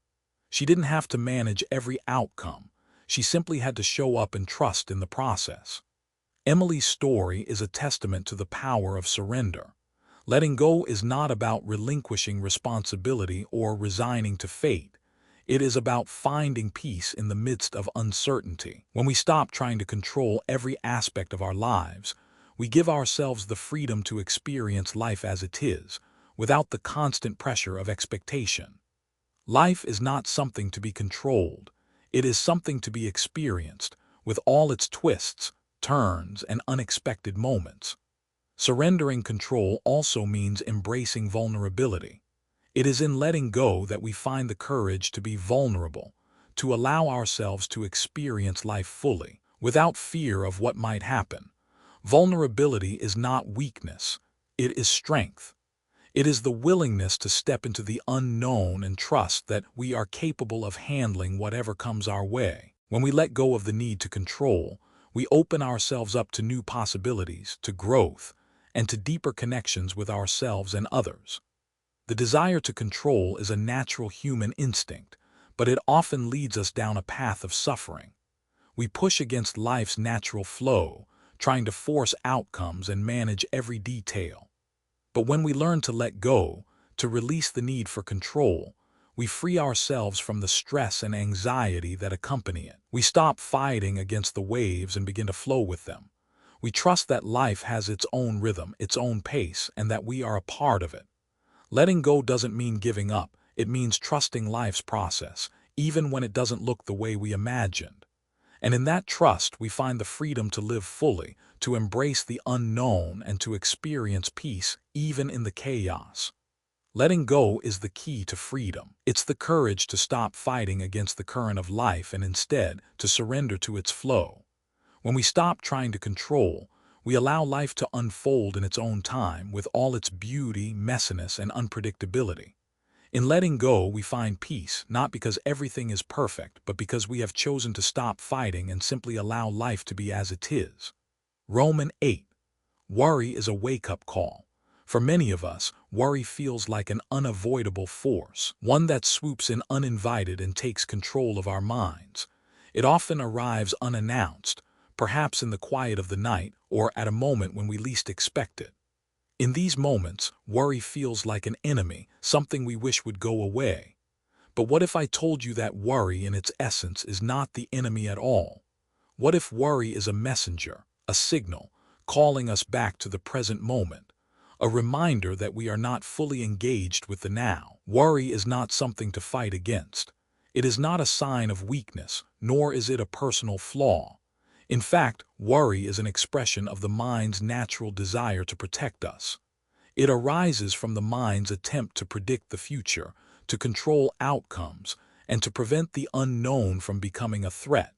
She didn't have to manage every outcome. She simply had to show up and trust in the process. Emily's story is a testament to the power of surrender. Letting go is not about relinquishing responsibility or resigning to fate. It is about finding peace in the midst of uncertainty. When we stop trying to control every aspect of our lives, we give ourselves the freedom to experience life as it is, without the constant pressure of expectation. Life is not something to be controlled. It is something to be experienced, with all its twists, turns, and unexpected moments. Surrendering control also means embracing vulnerability. It is in letting go that we find the courage to be vulnerable, to allow ourselves to experience life fully, without fear of what might happen. Vulnerability is not weakness, it is strength. It is the willingness to step into the unknown and trust that we are capable of handling whatever comes our way. When we let go of the need to control, we open ourselves up to new possibilities, to growth, and to deeper connections with ourselves and others. The desire to control is a natural human instinct, but it often leads us down a path of suffering. We push against life's natural flow, trying to force outcomes and manage every detail. But when we learn to let go, to release the need for control, we free ourselves from the stress and anxiety that accompany it. We stop fighting against the waves and begin to flow with them. We trust that life has its own rhythm, its own pace, and that we are a part of it. Letting go doesn't mean giving up, it means trusting life's process, even when it doesn't look the way we imagined. And in that trust, we find the freedom to live fully, to embrace the unknown, and to experience peace even in the chaos. Letting go is the key to freedom. It's the courage to stop fighting against the current of life and instead to surrender to its flow. When we stop trying to control, we allow life to unfold in its own time with all its beauty, messiness, and unpredictability. In letting go, we find peace, not because everything is perfect, but because we have chosen to stop fighting and simply allow life to be as it is. Romans 8. Worry is a wake-up call. For many of us, worry feels like an unavoidable force, one that swoops in uninvited and takes control of our minds. It often arrives unannounced, perhaps in the quiet of the night or at a moment when we least expect it. In these moments, worry feels like an enemy, something we wish would go away. But what if I told you that worry in its essence is not the enemy at all? What if worry is a messenger, a signal, calling us back to the present moment, a reminder that we are not fully engaged with the now? Worry is not something to fight against. It is not a sign of weakness, nor is it a personal flaw. In fact, worry is an expression of the mind's natural desire to protect us. It arises from the mind's attempt to predict the future, to control outcomes, and to prevent the unknown from becoming a threat.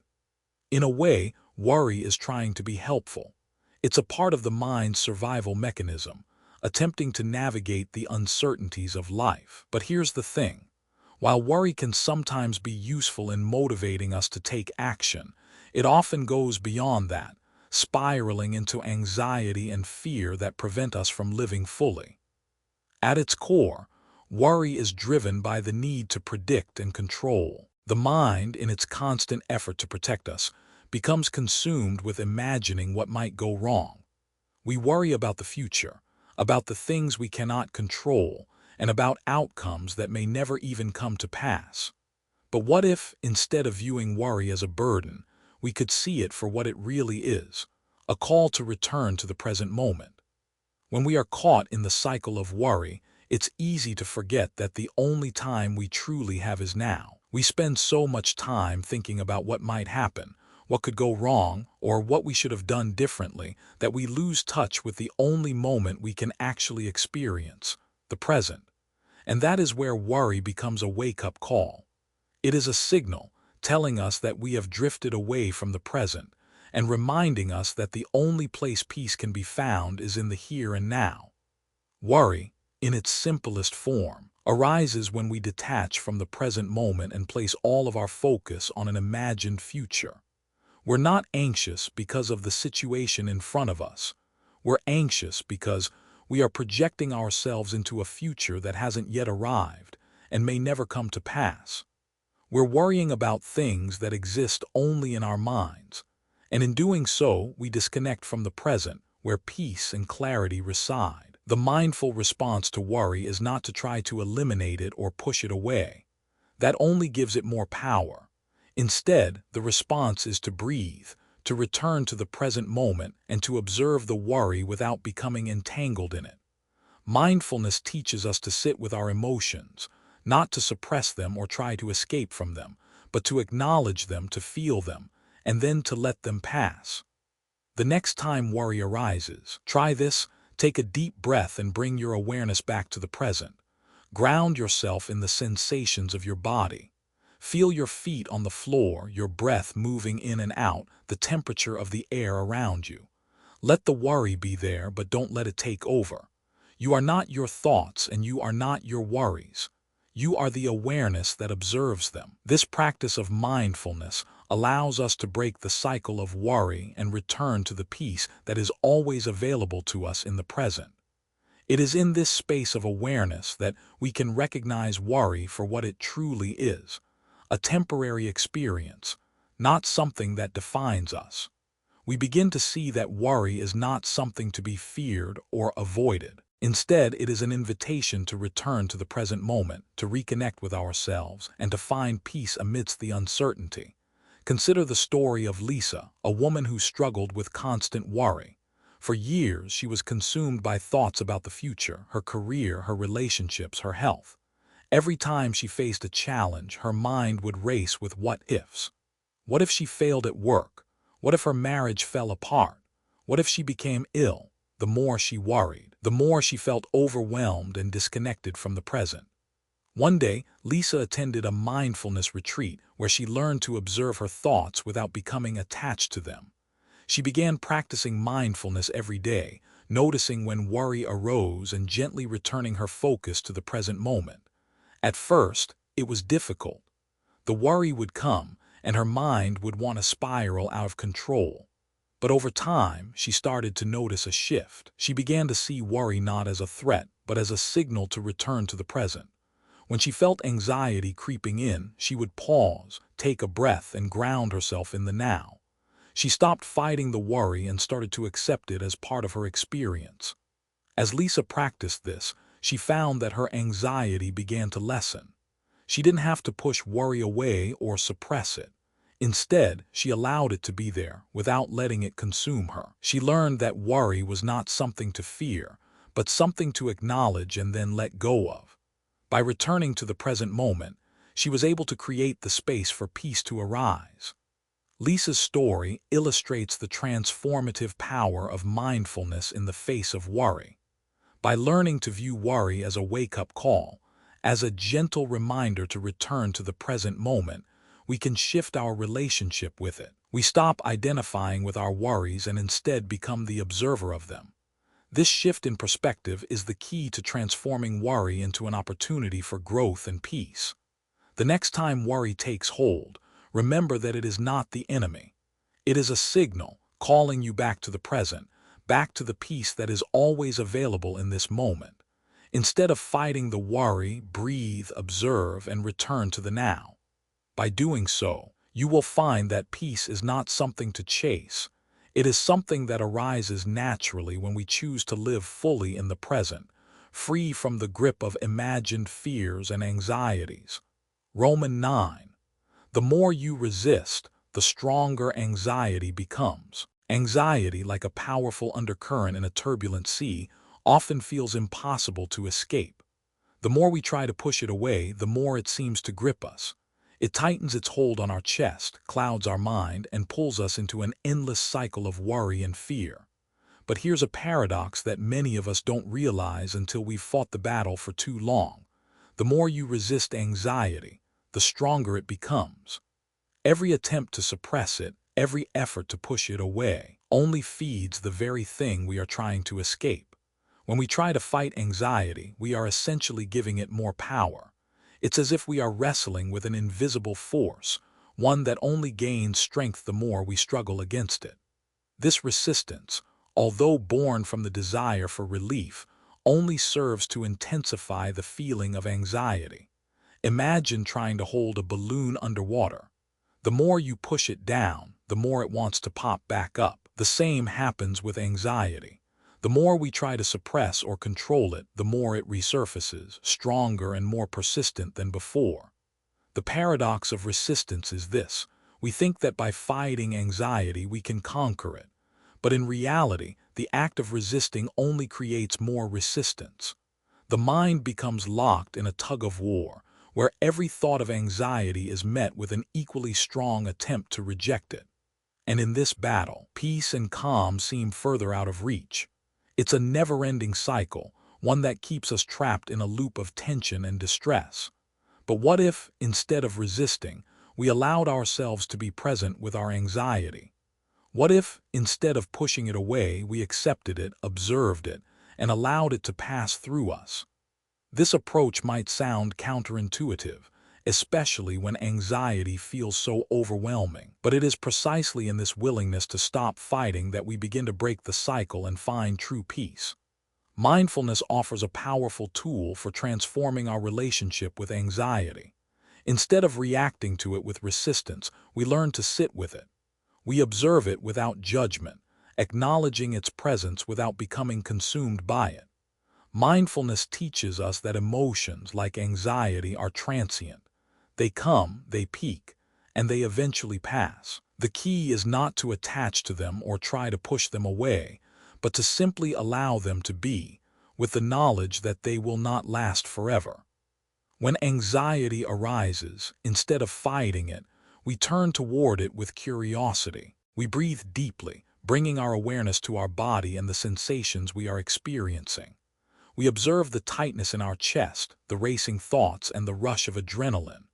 In a way, worry is trying to be helpful. It's a part of the mind's survival mechanism, attempting to navigate the uncertainties of life. But here's the thing. While worry can sometimes be useful in motivating us to take action, it often goes beyond that, spiraling into anxiety and fear that prevent us from living fully. At its core, worry is driven by the need to predict and control. The mind, in its constant effort to protect us, becomes consumed with imagining what might go wrong. We worry about the future, about the things we cannot control, and about outcomes that may never even come to pass. But what if, instead of viewing worry as a burden, we could see it for what it really is, a call to return to the present moment? When we are caught in the cycle of worry, it's easy to forget that the only time we truly have is now. We spend so much time thinking about what might happen, what could go wrong, or what we should have done differently, that we lose touch with the only moment we can actually experience, the present. And that is where worry becomes a wake-up call. It is a signal telling us that we have drifted away from the present and reminding us that the only place peace can be found is in the here and now. Worry, in its simplest form, arises when we detach from the present moment and place all of our focus on an imagined future. We're not anxious because of the situation in front of us. We're anxious because we are projecting ourselves into a future that hasn't yet arrived and may never come to pass. We're worrying about things that exist only in our minds, and in doing so, we disconnect from the present, where peace and clarity reside. The mindful response to worry is not to try to eliminate it or push it away. That only gives it more power. Instead, the response is to breathe, to return to the present moment, and to observe the worry without becoming entangled in it. Mindfulness teaches us to sit with our emotions, not to suppress them or try to escape from them, but to acknowledge them, to feel them, and then to let them pass. The next time worry arises, try this: take a deep breath and bring your awareness back to the present. Ground yourself in the sensations of your body. Feel your feet on the floor, your breath moving in and out, the temperature of the air around you. Let the worry be there, but don't let it take over. You are not your thoughts, and you are not your worries. You are the awareness that observes them. This practice of mindfulness allows us to break the cycle of worry and return to the peace that is always available to us in the present. It is in this space of awareness that we can recognize worry for what it truly is, a temporary experience, not something that defines us. We begin to see that worry is not something to be feared or avoided. Instead, it is an invitation to return to the present moment, to reconnect with ourselves, and to find peace amidst the uncertainty. Consider the story of Lisa, a woman who struggled with constant worry. For years, she was consumed by thoughts about the future, her career, her relationships, her health. Every time she faced a challenge, her mind would race with what-ifs. What if she failed at work? What if her marriage fell apart? What if she became ill? The more she worried, the more she felt overwhelmed and disconnected from the present. One day, Lisa attended a mindfulness retreat where she learned to observe her thoughts without becoming attached to them. She began practicing mindfulness every day, noticing when worry arose and gently returning her focus to the present moment. At first, it was difficult. The worry would come, and her mind would want to spiral out of control. But over time, she started to notice a shift. She began to see worry not as a threat, but as a signal to return to the present. When she felt anxiety creeping in, she would pause, take a breath, and ground herself in the now. She stopped fighting the worry and started to accept it as part of her experience. As Lisa practiced this, she found that her anxiety began to lessen. She didn't have to push worry away or suppress it. Instead, she allowed it to be there without letting it consume her. She learned that worry was not something to fear, but something to acknowledge and then let go of. By returning to the present moment, she was able to create the space for peace to arise. Lisa's story illustrates the transformative power of mindfulness in the face of worry. By learning to view worry as a wake-up call, as a gentle reminder to return to the present moment, we can shift our relationship with it. We stop identifying with our worries and instead become the observer of them. This shift in perspective is the key to transforming worry into an opportunity for growth and peace. The next time worry takes hold, remember that it is not the enemy. It is a signal calling you back to the present, back to the peace that is always available in this moment. Instead of fighting the worry, breathe, observe, and return to the now. By doing so, you will find that peace is not something to chase. It is something that arises naturally when we choose to live fully in the present, free from the grip of imagined fears and anxieties. Romans 9. The more you resist, the stronger anxiety becomes. Anxiety, like a powerful undercurrent in a turbulent sea, often feels impossible to escape. The more we try to push it away, the more it seems to grip us. It tightens its hold on our chest, clouds our mind, and pulls us into an endless cycle of worry and fear. But here's a paradox that many of us don't realize until we've fought the battle for too long. The more you resist anxiety, the stronger it becomes. Every attempt to suppress it, every effort to push it away, only feeds the very thing we are trying to escape. When we try to fight anxiety, we are essentially giving it more power. It's as if we are wrestling with an invisible force, one that only gains strength the more we struggle against it. This resistance, although born from the desire for relief, only serves to intensify the feeling of anxiety. Imagine trying to hold a balloon underwater. The more you push it down, the more it wants to pop back up. The same happens with anxiety. The more we try to suppress or control it, the more it resurfaces, stronger and more persistent than before. The paradox of resistance is this: we think that by fighting anxiety we can conquer it. But in reality, the act of resisting only creates more resistance. The mind becomes locked in a tug-of-war, where every thought of anxiety is met with an equally strong attempt to reject it. And in this battle, peace and calm seem further out of reach. It's a never-ending cycle, one that keeps us trapped in a loop of tension and distress. But what if, instead of resisting, we allowed ourselves to be present with our anxiety? What if, instead of pushing it away, we accepted it, observed it, and allowed it to pass through us? This approach might sound counterintuitive, especially when anxiety feels so overwhelming. But it is precisely in this willingness to stop fighting that we begin to break the cycle and find true peace. Mindfulness offers a powerful tool for transforming our relationship with anxiety. Instead of reacting to it with resistance, we learn to sit with it. We observe it without judgment, acknowledging its presence without becoming consumed by it. Mindfulness teaches us that emotions like anxiety are transient. They come, they peak, and they eventually pass. The key is not to attach to them or try to push them away, but to simply allow them to be, with the knowledge that they will not last forever. When anxiety arises, instead of fighting it, we turn toward it with curiosity. We breathe deeply, bringing our awareness to our body and the sensations we are experiencing. We observe the tightness in our chest, the racing thoughts, and the rush of adrenaline.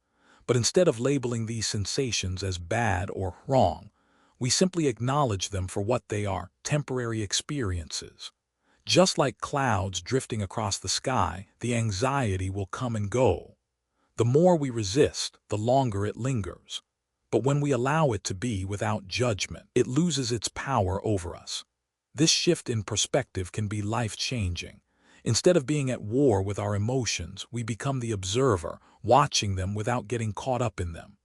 But instead of labeling these sensations as bad or wrong, we simply acknowledge them for what they are, temporary experiences. Just like clouds drifting across the sky, the anxiety will come and go. The more we resist, the longer it lingers. But when we allow it to be without judgment, it loses its power over us. This shift in perspective can be life-changing. Instead of being at war with our emotions, we become the observer, watching them without getting caught up in them.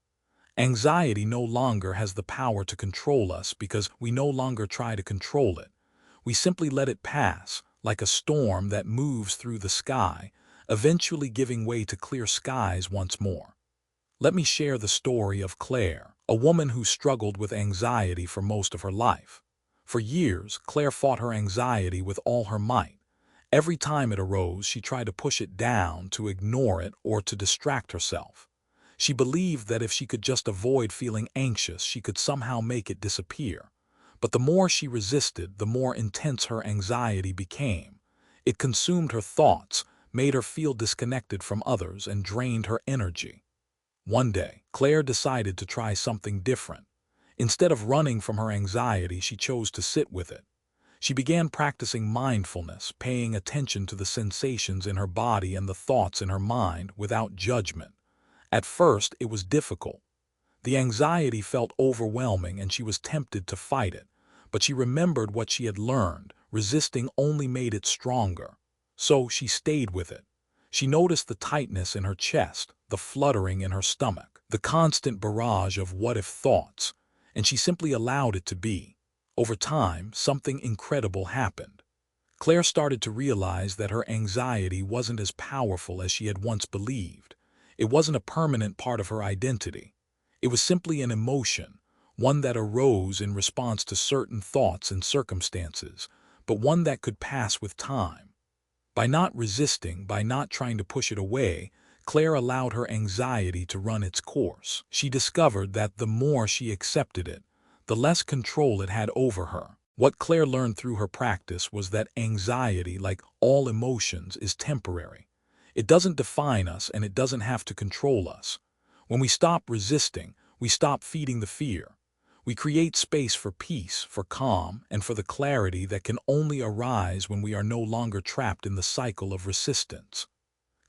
Anxiety no longer has the power to control us because we no longer try to control it. We simply let it pass, like a storm that moves through the sky, eventually giving way to clear skies once more. Let me share the story of Claire, a woman who struggled with anxiety for most of her life. For years, Claire fought her anxiety with all her might. Every time it arose, she tried to push it down, to ignore it, or to distract herself. She believed that if she could just avoid feeling anxious, she could somehow make it disappear. But the more she resisted, the more intense her anxiety became. It consumed her thoughts, made her feel disconnected from others, and drained her energy. One day, Claire decided to try something different. Instead of running from her anxiety, she chose to sit with it. She began practicing mindfulness, paying attention to the sensations in her body and the thoughts in her mind without judgment. At first, it was difficult. The anxiety felt overwhelming and she was tempted to fight it. But she remembered what she had learned. Resisting only made it stronger. So she stayed with it. She noticed the tightness in her chest, the fluttering in her stomach, the constant barrage of what-if thoughts, and she simply allowed it to be. Over time, something incredible happened. Claire started to realize that her anxiety wasn't as powerful as she had once believed. It wasn't a permanent part of her identity. It was simply an emotion, one that arose in response to certain thoughts and circumstances, but one that could pass with time. By not resisting, by not trying to push it away, Claire allowed her anxiety to run its course. She discovered that the more she accepted it, the less control it had over her. What Claire learned through her practice was that anxiety, like all emotions, is temporary. It doesn't define us and it doesn't have to control us. When we stop resisting, we stop feeding the fear. We create space for peace, for calm, and for the clarity that can only arise when we are no longer trapped in the cycle of resistance.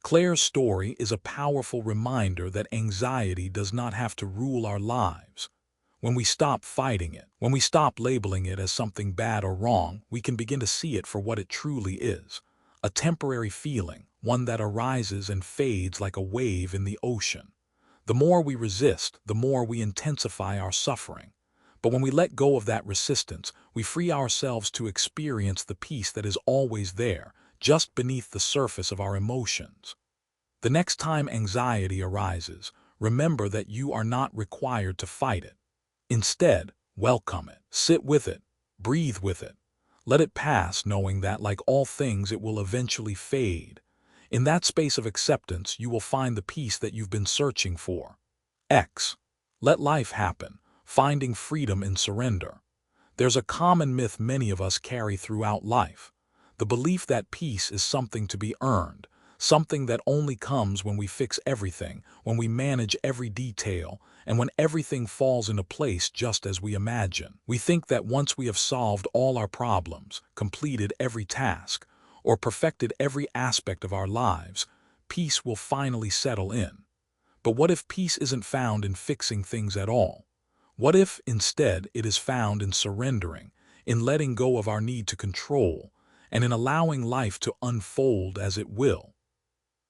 Claire's story is a powerful reminder that anxiety does not have to rule our lives. When we stop fighting it, when we stop labeling it as something bad or wrong, we can begin to see it for what it truly is. A temporary feeling, one that arises and fades like a wave in the ocean. The more we resist, the more we intensify our suffering. But when we let go of that resistance, we free ourselves to experience the peace that is always there, just beneath the surface of our emotions. The next time anxiety arises, remember that you are not required to fight it. Instead, welcome it, sit with it, breathe with it. Let it pass, knowing that, like all things, it will eventually fade. In that space of acceptance, you will find the peace that you've been searching for. X. Let life happen, finding freedom in surrender. There's a common myth many of us carry throughout life. The belief that peace is something to be earned, something that only comes when we fix everything, when we manage every detail, and when everything falls into place just as we imagine. We think that once we have solved all our problems, completed every task, or perfected every aspect of our lives, peace will finally settle in. But what if peace isn't found in fixing things at all? What if, instead, it is found in surrendering, in letting go of our need to control, and in allowing life to unfold as it will?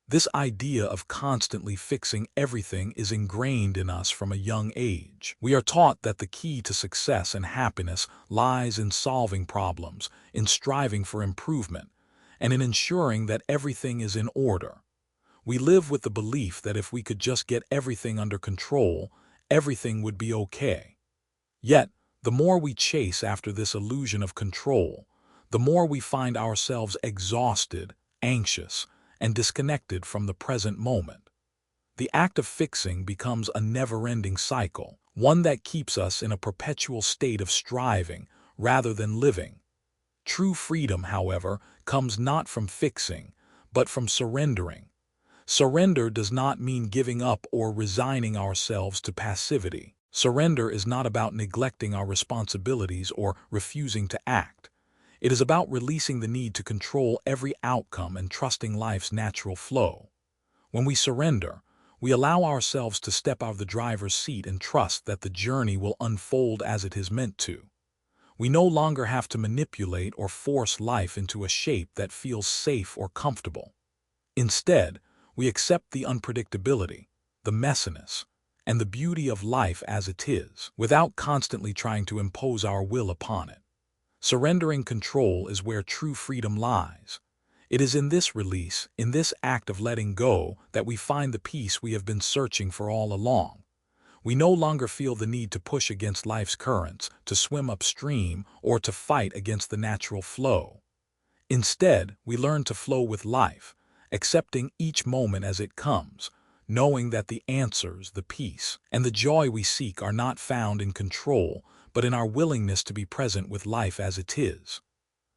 This idea of constantly fixing everything is ingrained in us from a young age. We are taught that the key to success and happiness lies in solving problems, in striving for improvement, and in ensuring that everything is in order. We live with the belief that if we could just get everything under control, everything would be okay. Yet, the more we chase after this illusion of control, the more we find ourselves exhausted, anxious, and disconnected from the present moment. The act of fixing becomes a never-ending cycle, one that keeps us in a perpetual state of striving rather than living. True freedom, however, comes not from fixing, but from surrendering. Surrender does not mean giving up or resigning ourselves to passivity. Surrender is not about neglecting our responsibilities or refusing to act. It is about releasing the need to control every outcome and trusting life's natural flow. When we surrender, we allow ourselves to step out of the driver's seat and trust that the journey will unfold as it is meant to. We no longer have to manipulate or force life into a shape that feels safe or comfortable. Instead, we accept the unpredictability, the messiness, and the beauty of life as it is, without constantly trying to impose our will upon it. Surrendering control is where true freedom lies. It is in this release, in this act of letting go, that we find the peace we have been searching for all along. We no longer feel the need to push against life's currents, to swim upstream, or to fight against the natural flow. Instead, we learn to flow with life, accepting each moment as it comes, knowing that the answers, the peace, and the joy we seek are not found in control, but in our willingness to be present with life as it is.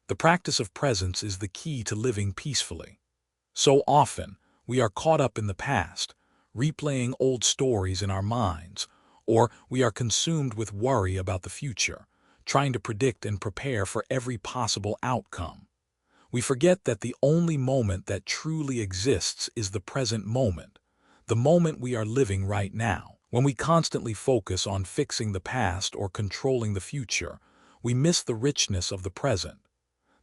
The practice of presence is the key to living peacefully. So often, we are caught up in the past, replaying old stories in our minds, or we are consumed with worry about the future, trying to predict and prepare for every possible outcome. We forget that the only moment that truly exists is the present moment, the moment we are living right now. When we constantly focus on fixing the past or controlling the future, we miss the richness of the present.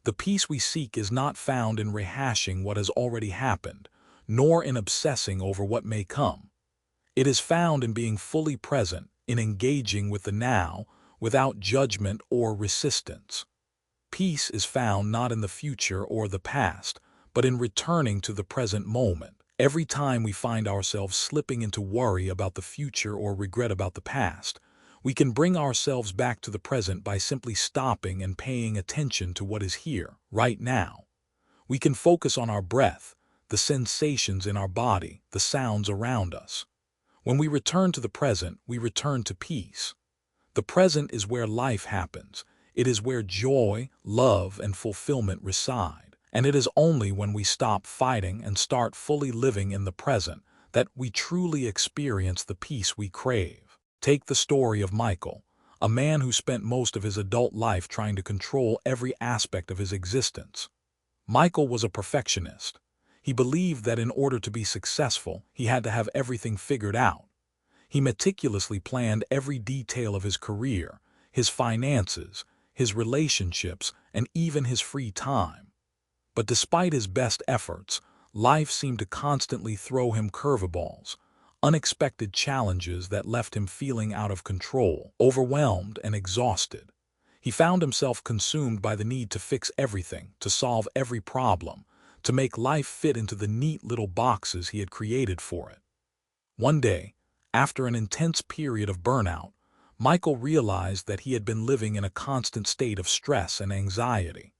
The peace we seek is not found in rehashing what has already happened, nor in obsessing over what may come. It is found in being fully present, in engaging with the now, without judgment or resistance. Peace is found not in the future or the past, but in returning to the present moment. Every time we find ourselves slipping into worry about the future or regret about the past, we can bring ourselves back to the present by simply stopping and paying attention to what is here, right now. We can focus on our breath, the sensations in our body, the sounds around us. When we return to the present, we return to peace. The present is where life happens. It is where joy, love, and fulfillment reside. And it is only when we stop fighting and start fully living in the present that we truly experience the peace we crave. Take the story of Michael, a man who spent most of his adult life trying to control every aspect of his existence. Michael was a perfectionist. He believed that in order to be successful, he had to have everything figured out. He meticulously planned every detail of his career, his finances, his relationships, and even his free time. But despite his best efforts, life seemed to constantly throw him curveballs, unexpected challenges that left him feeling out of control, overwhelmed and exhausted. He found himself consumed by the need to fix everything, to solve every problem, to make life fit into the neat little boxes he had created for it. One day, after an intense period of burnout, Michael realized that he had been living in a constant state of stress and anxiety.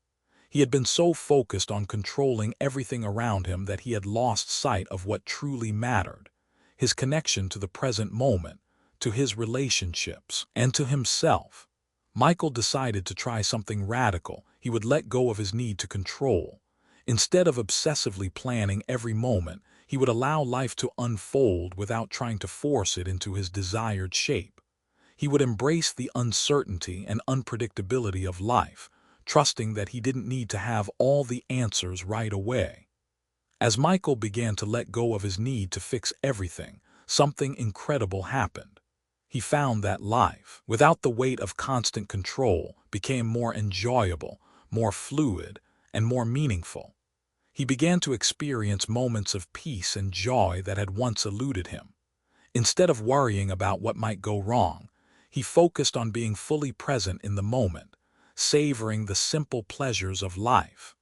He had been so focused on controlling everything around him that he had lost sight of what truly mattered, his connection to the present moment, to his relationships, and to himself. Michael decided to try something radical. He would let go of his need to control. Instead of obsessively planning every moment, he would allow life to unfold without trying to force it into his desired shape. He would embrace the uncertainty and unpredictability of life, trusting that he didn't need to have all the answers right away. As Michael began to let go of his need to fix everything, something incredible happened. He found that life, without the weight of constant control, became more enjoyable, more fluid, and more meaningful. He began to experience moments of peace and joy that had once eluded him. Instead of worrying about what might go wrong, he focused on being fully present in the moment, savoring the simple pleasures of life.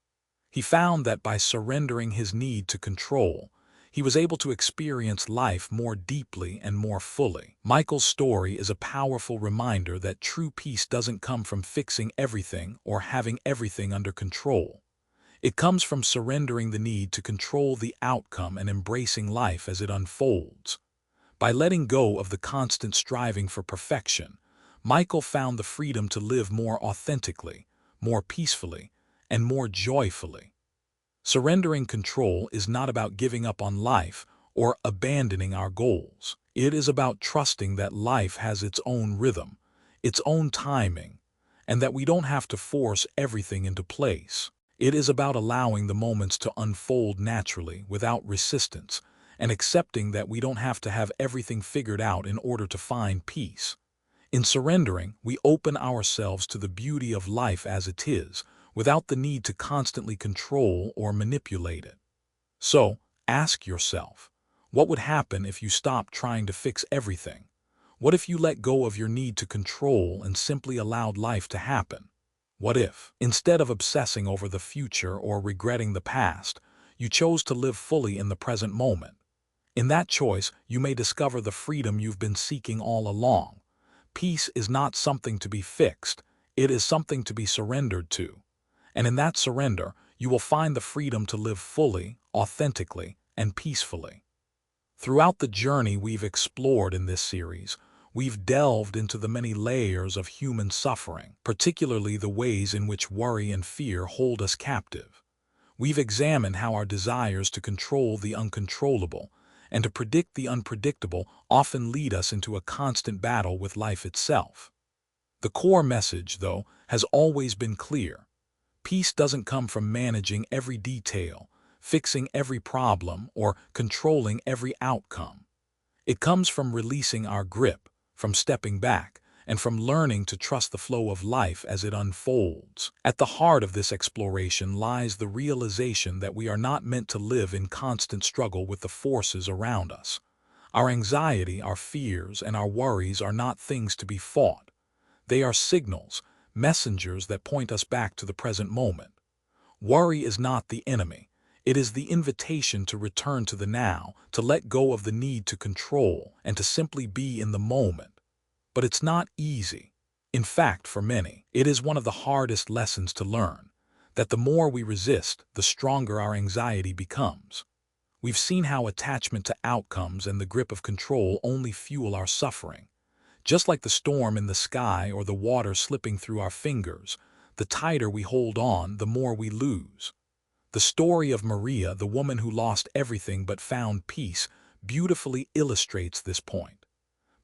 He found that by surrendering his need to control, he was able to experience life more deeply and more fully. Michael's story is a powerful reminder that true peace doesn't come from fixing everything or having everything under control. It comes from surrendering the need to control the outcome and embracing life as it unfolds. By letting go of the constant striving for perfection, Michael found the freedom to live more authentically, more peacefully, and more joyfully. Surrendering control is not about giving up on life or abandoning our goals. It is about trusting that life has its own rhythm, its own timing, and that we don't have to force everything into place. It is about allowing the moments to unfold naturally without resistance and accepting that we don't have to have everything figured out in order to find peace. In surrendering, we open ourselves to the beauty of life as it is, without the need to constantly control or manipulate it. So, ask yourself, what would happen if you stopped trying to fix everything? What if you let go of your need to control and simply allowed life to happen? What if, instead of obsessing over the future or regretting the past, you chose to live fully in the present moment? In that choice, you may discover the freedom you've been seeking all along. Peace is not something to be fixed, it is something to be surrendered to. And in that surrender, you will find the freedom to live fully, authentically, and peacefully. Throughout the journey we've explored in this series, we've delved into the many layers of human suffering, particularly the ways in which worry and fear hold us captive. We've examined how our desires to control the uncontrollable and to predict the unpredictable often lead us into a constant battle with life itself. The core message, though, has always been clear. Peace doesn't come from managing every detail, fixing every problem, or controlling every outcome. It comes from releasing our grip, from stepping back, and from learning to trust the flow of life as it unfolds. At the heart of this exploration lies the realization that we are not meant to live in constant struggle with the forces around us. Our anxiety, our fears, and our worries are not things to be fought. They are signals, messengers that point us back to the present moment. Worry is not the enemy. It is the invitation to return to the now, to let go of the need to control, and to simply be in the moment. But it's not easy. In fact, for many, it is one of the hardest lessons to learn, that the more we resist, the stronger our anxiety becomes. We've seen how attachment to outcomes and the grip of control only fuel our suffering. Just like the storm in the sky or the water slipping through our fingers, the tighter we hold on, the more we lose. The story of Maria, the woman who lost everything but found peace, beautifully illustrates this point.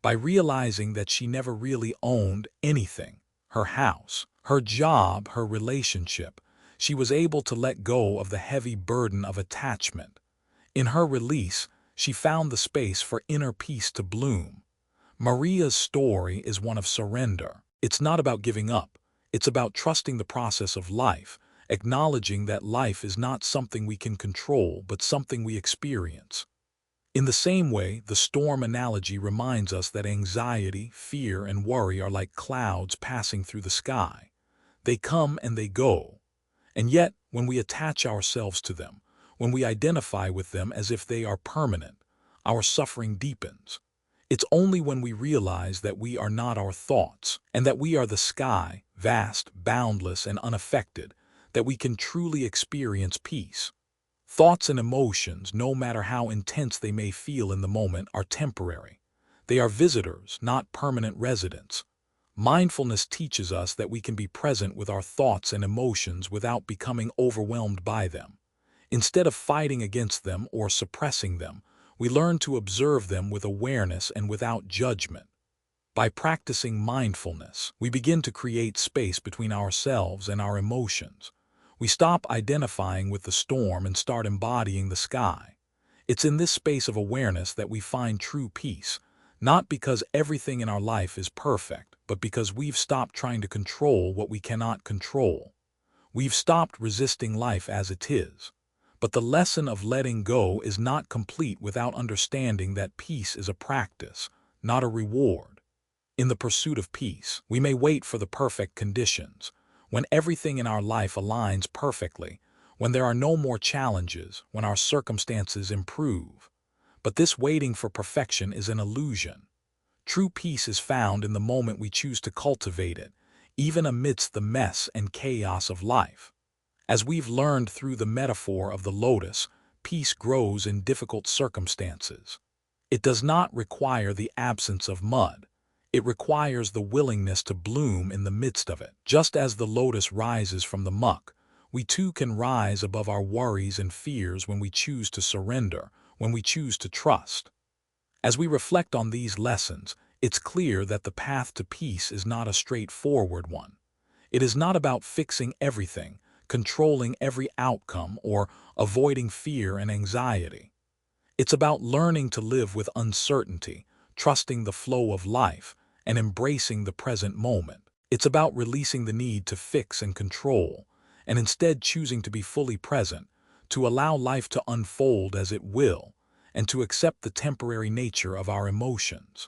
By realizing that she never really owned anything, her house, her job, her relationship, she was able to let go of the heavy burden of attachment. In her release, she found the space for inner peace to bloom. Maria's story is one of surrender. It's not about giving up. It's about trusting the process of life, acknowledging that life is not something we can control, but something we experience. In the same way, the storm analogy reminds us that anxiety, fear, and worry are like clouds passing through the sky. They come and they go. And yet, when we attach ourselves to them, when we identify with them as if they are permanent, our suffering deepens. It's only when we realize that we are not our thoughts, and that we are the sky, vast, boundless, and unaffected, that we can truly experience peace. Thoughts and emotions, no matter how intense they may feel in the moment, are temporary. They are visitors, not permanent residents. Mindfulness teaches us that we can be present with our thoughts and emotions without becoming overwhelmed by them. Instead of fighting against them or suppressing them, we learn to observe them with awareness and without judgment. By practicing mindfulness, we begin to create space between ourselves and our emotions. We stop identifying with the storm and start embodying the sky. It's in this space of awareness that we find true peace, not because everything in our life is perfect, but because we've stopped trying to control what we cannot control. We've stopped resisting life as it is. But the lesson of letting go is not complete without understanding that peace is a practice, not a reward. In the pursuit of peace, we may wait for the perfect conditions, when everything in our life aligns perfectly, when there are no more challenges, when our circumstances improve. But this waiting for perfection is an illusion. True peace is found in the moment we choose to cultivate it, even amidst the mess and chaos of life. As we've learned through the metaphor of the lotus, peace grows in difficult circumstances. It does not require the absence of mud. It requires the willingness to bloom in the midst of it. Just as the lotus rises from the muck, we too can rise above our worries and fears when we choose to surrender, when we choose to trust. As we reflect on these lessons, it's clear that the path to peace is not a straightforward one. It is not about fixing everything, controlling every outcome, or avoiding fear and anxiety. It's about learning to live with uncertainty, trusting the flow of life, and embracing the present moment. It's about releasing the need to fix and control, and instead choosing to be fully present, to allow life to unfold as it will, and to accept the temporary nature of our emotions.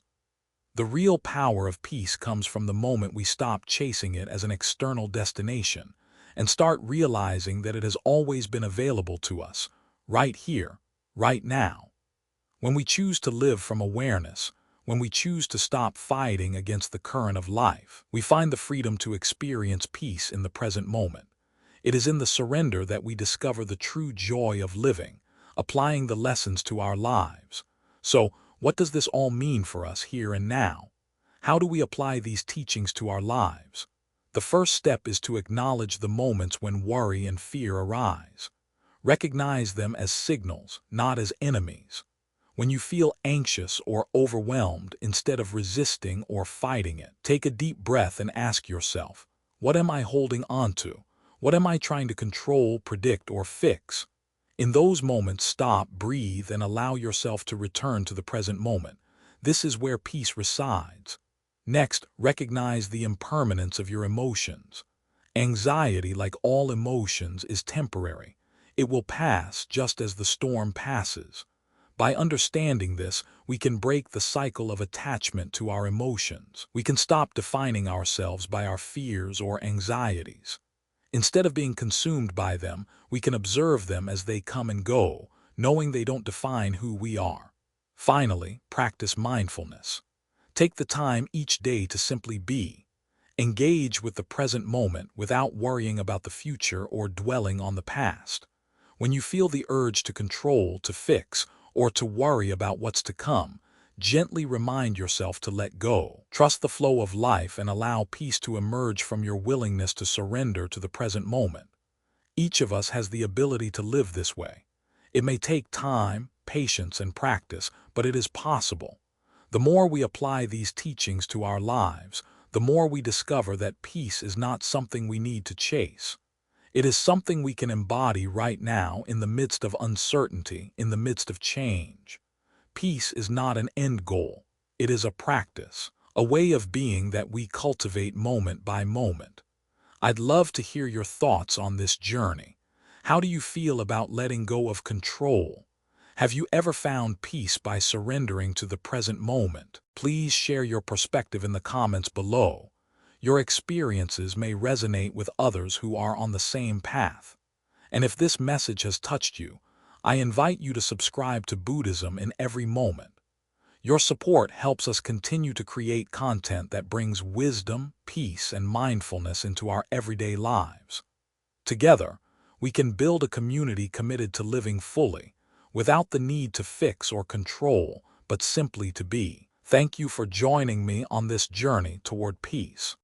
The real power of peace comes from the moment we stop chasing it as an external destination and start realizing that it has always been available to us, right here, right now. When we choose to live from awareness, when we choose to stop fighting against the current of life, we find the freedom to experience peace in the present moment. It is in the surrender that we discover the true joy of living, applying the lessons to our lives. So, what does this all mean for us here and now? How do we apply these teachings to our lives? The first step is to acknowledge the moments when worry and fear arise. Recognize them as signals, not as enemies. When you feel anxious or overwhelmed, instead of resisting or fighting it, take a deep breath and ask yourself, what am I holding on to? What am I trying to control, predict, or fix? In those moments, stop, breathe, and allow yourself to return to the present moment. This is where peace resides. Next, recognize the impermanence of your emotions. Anxiety, like all emotions, is temporary. It will pass just as the storm passes. By understanding this, we can break the cycle of attachment to our emotions. We can stop defining ourselves by our fears or anxieties. Instead of being consumed by them, we can observe them as they come and go, knowing they don't define who we are. Finally, practice mindfulness. Take the time each day to simply be. Engage with the present moment without worrying about the future or dwelling on the past. When you feel the urge to control, to fix, or to worry about what's to come, gently remind yourself to let go. Trust the flow of life and allow peace to emerge from your willingness to surrender to the present moment. Each of us has the ability to live this way. It may take time, patience, and practice, but it is possible. The more we apply these teachings to our lives, the more we discover that peace is not something we need to chase. It is something we can embody right now in the midst of uncertainty, in the midst of change. Peace is not an end goal. It is a practice, a way of being that we cultivate moment by moment. I'd love to hear your thoughts on this journey. How do you feel about letting go of control? Have you ever found peace by surrendering to the present moment? Please share your perspective in the comments below. Your experiences may resonate with others who are on the same path. And if this message has touched you, I invite you to subscribe to Buddhism in every moment. Your support helps us continue to create content that brings wisdom, peace, and mindfulness into our everyday lives. Together, we can build a community committed to living fully, without the need to fix or control, but simply to be. Thank you for joining me on this journey toward peace.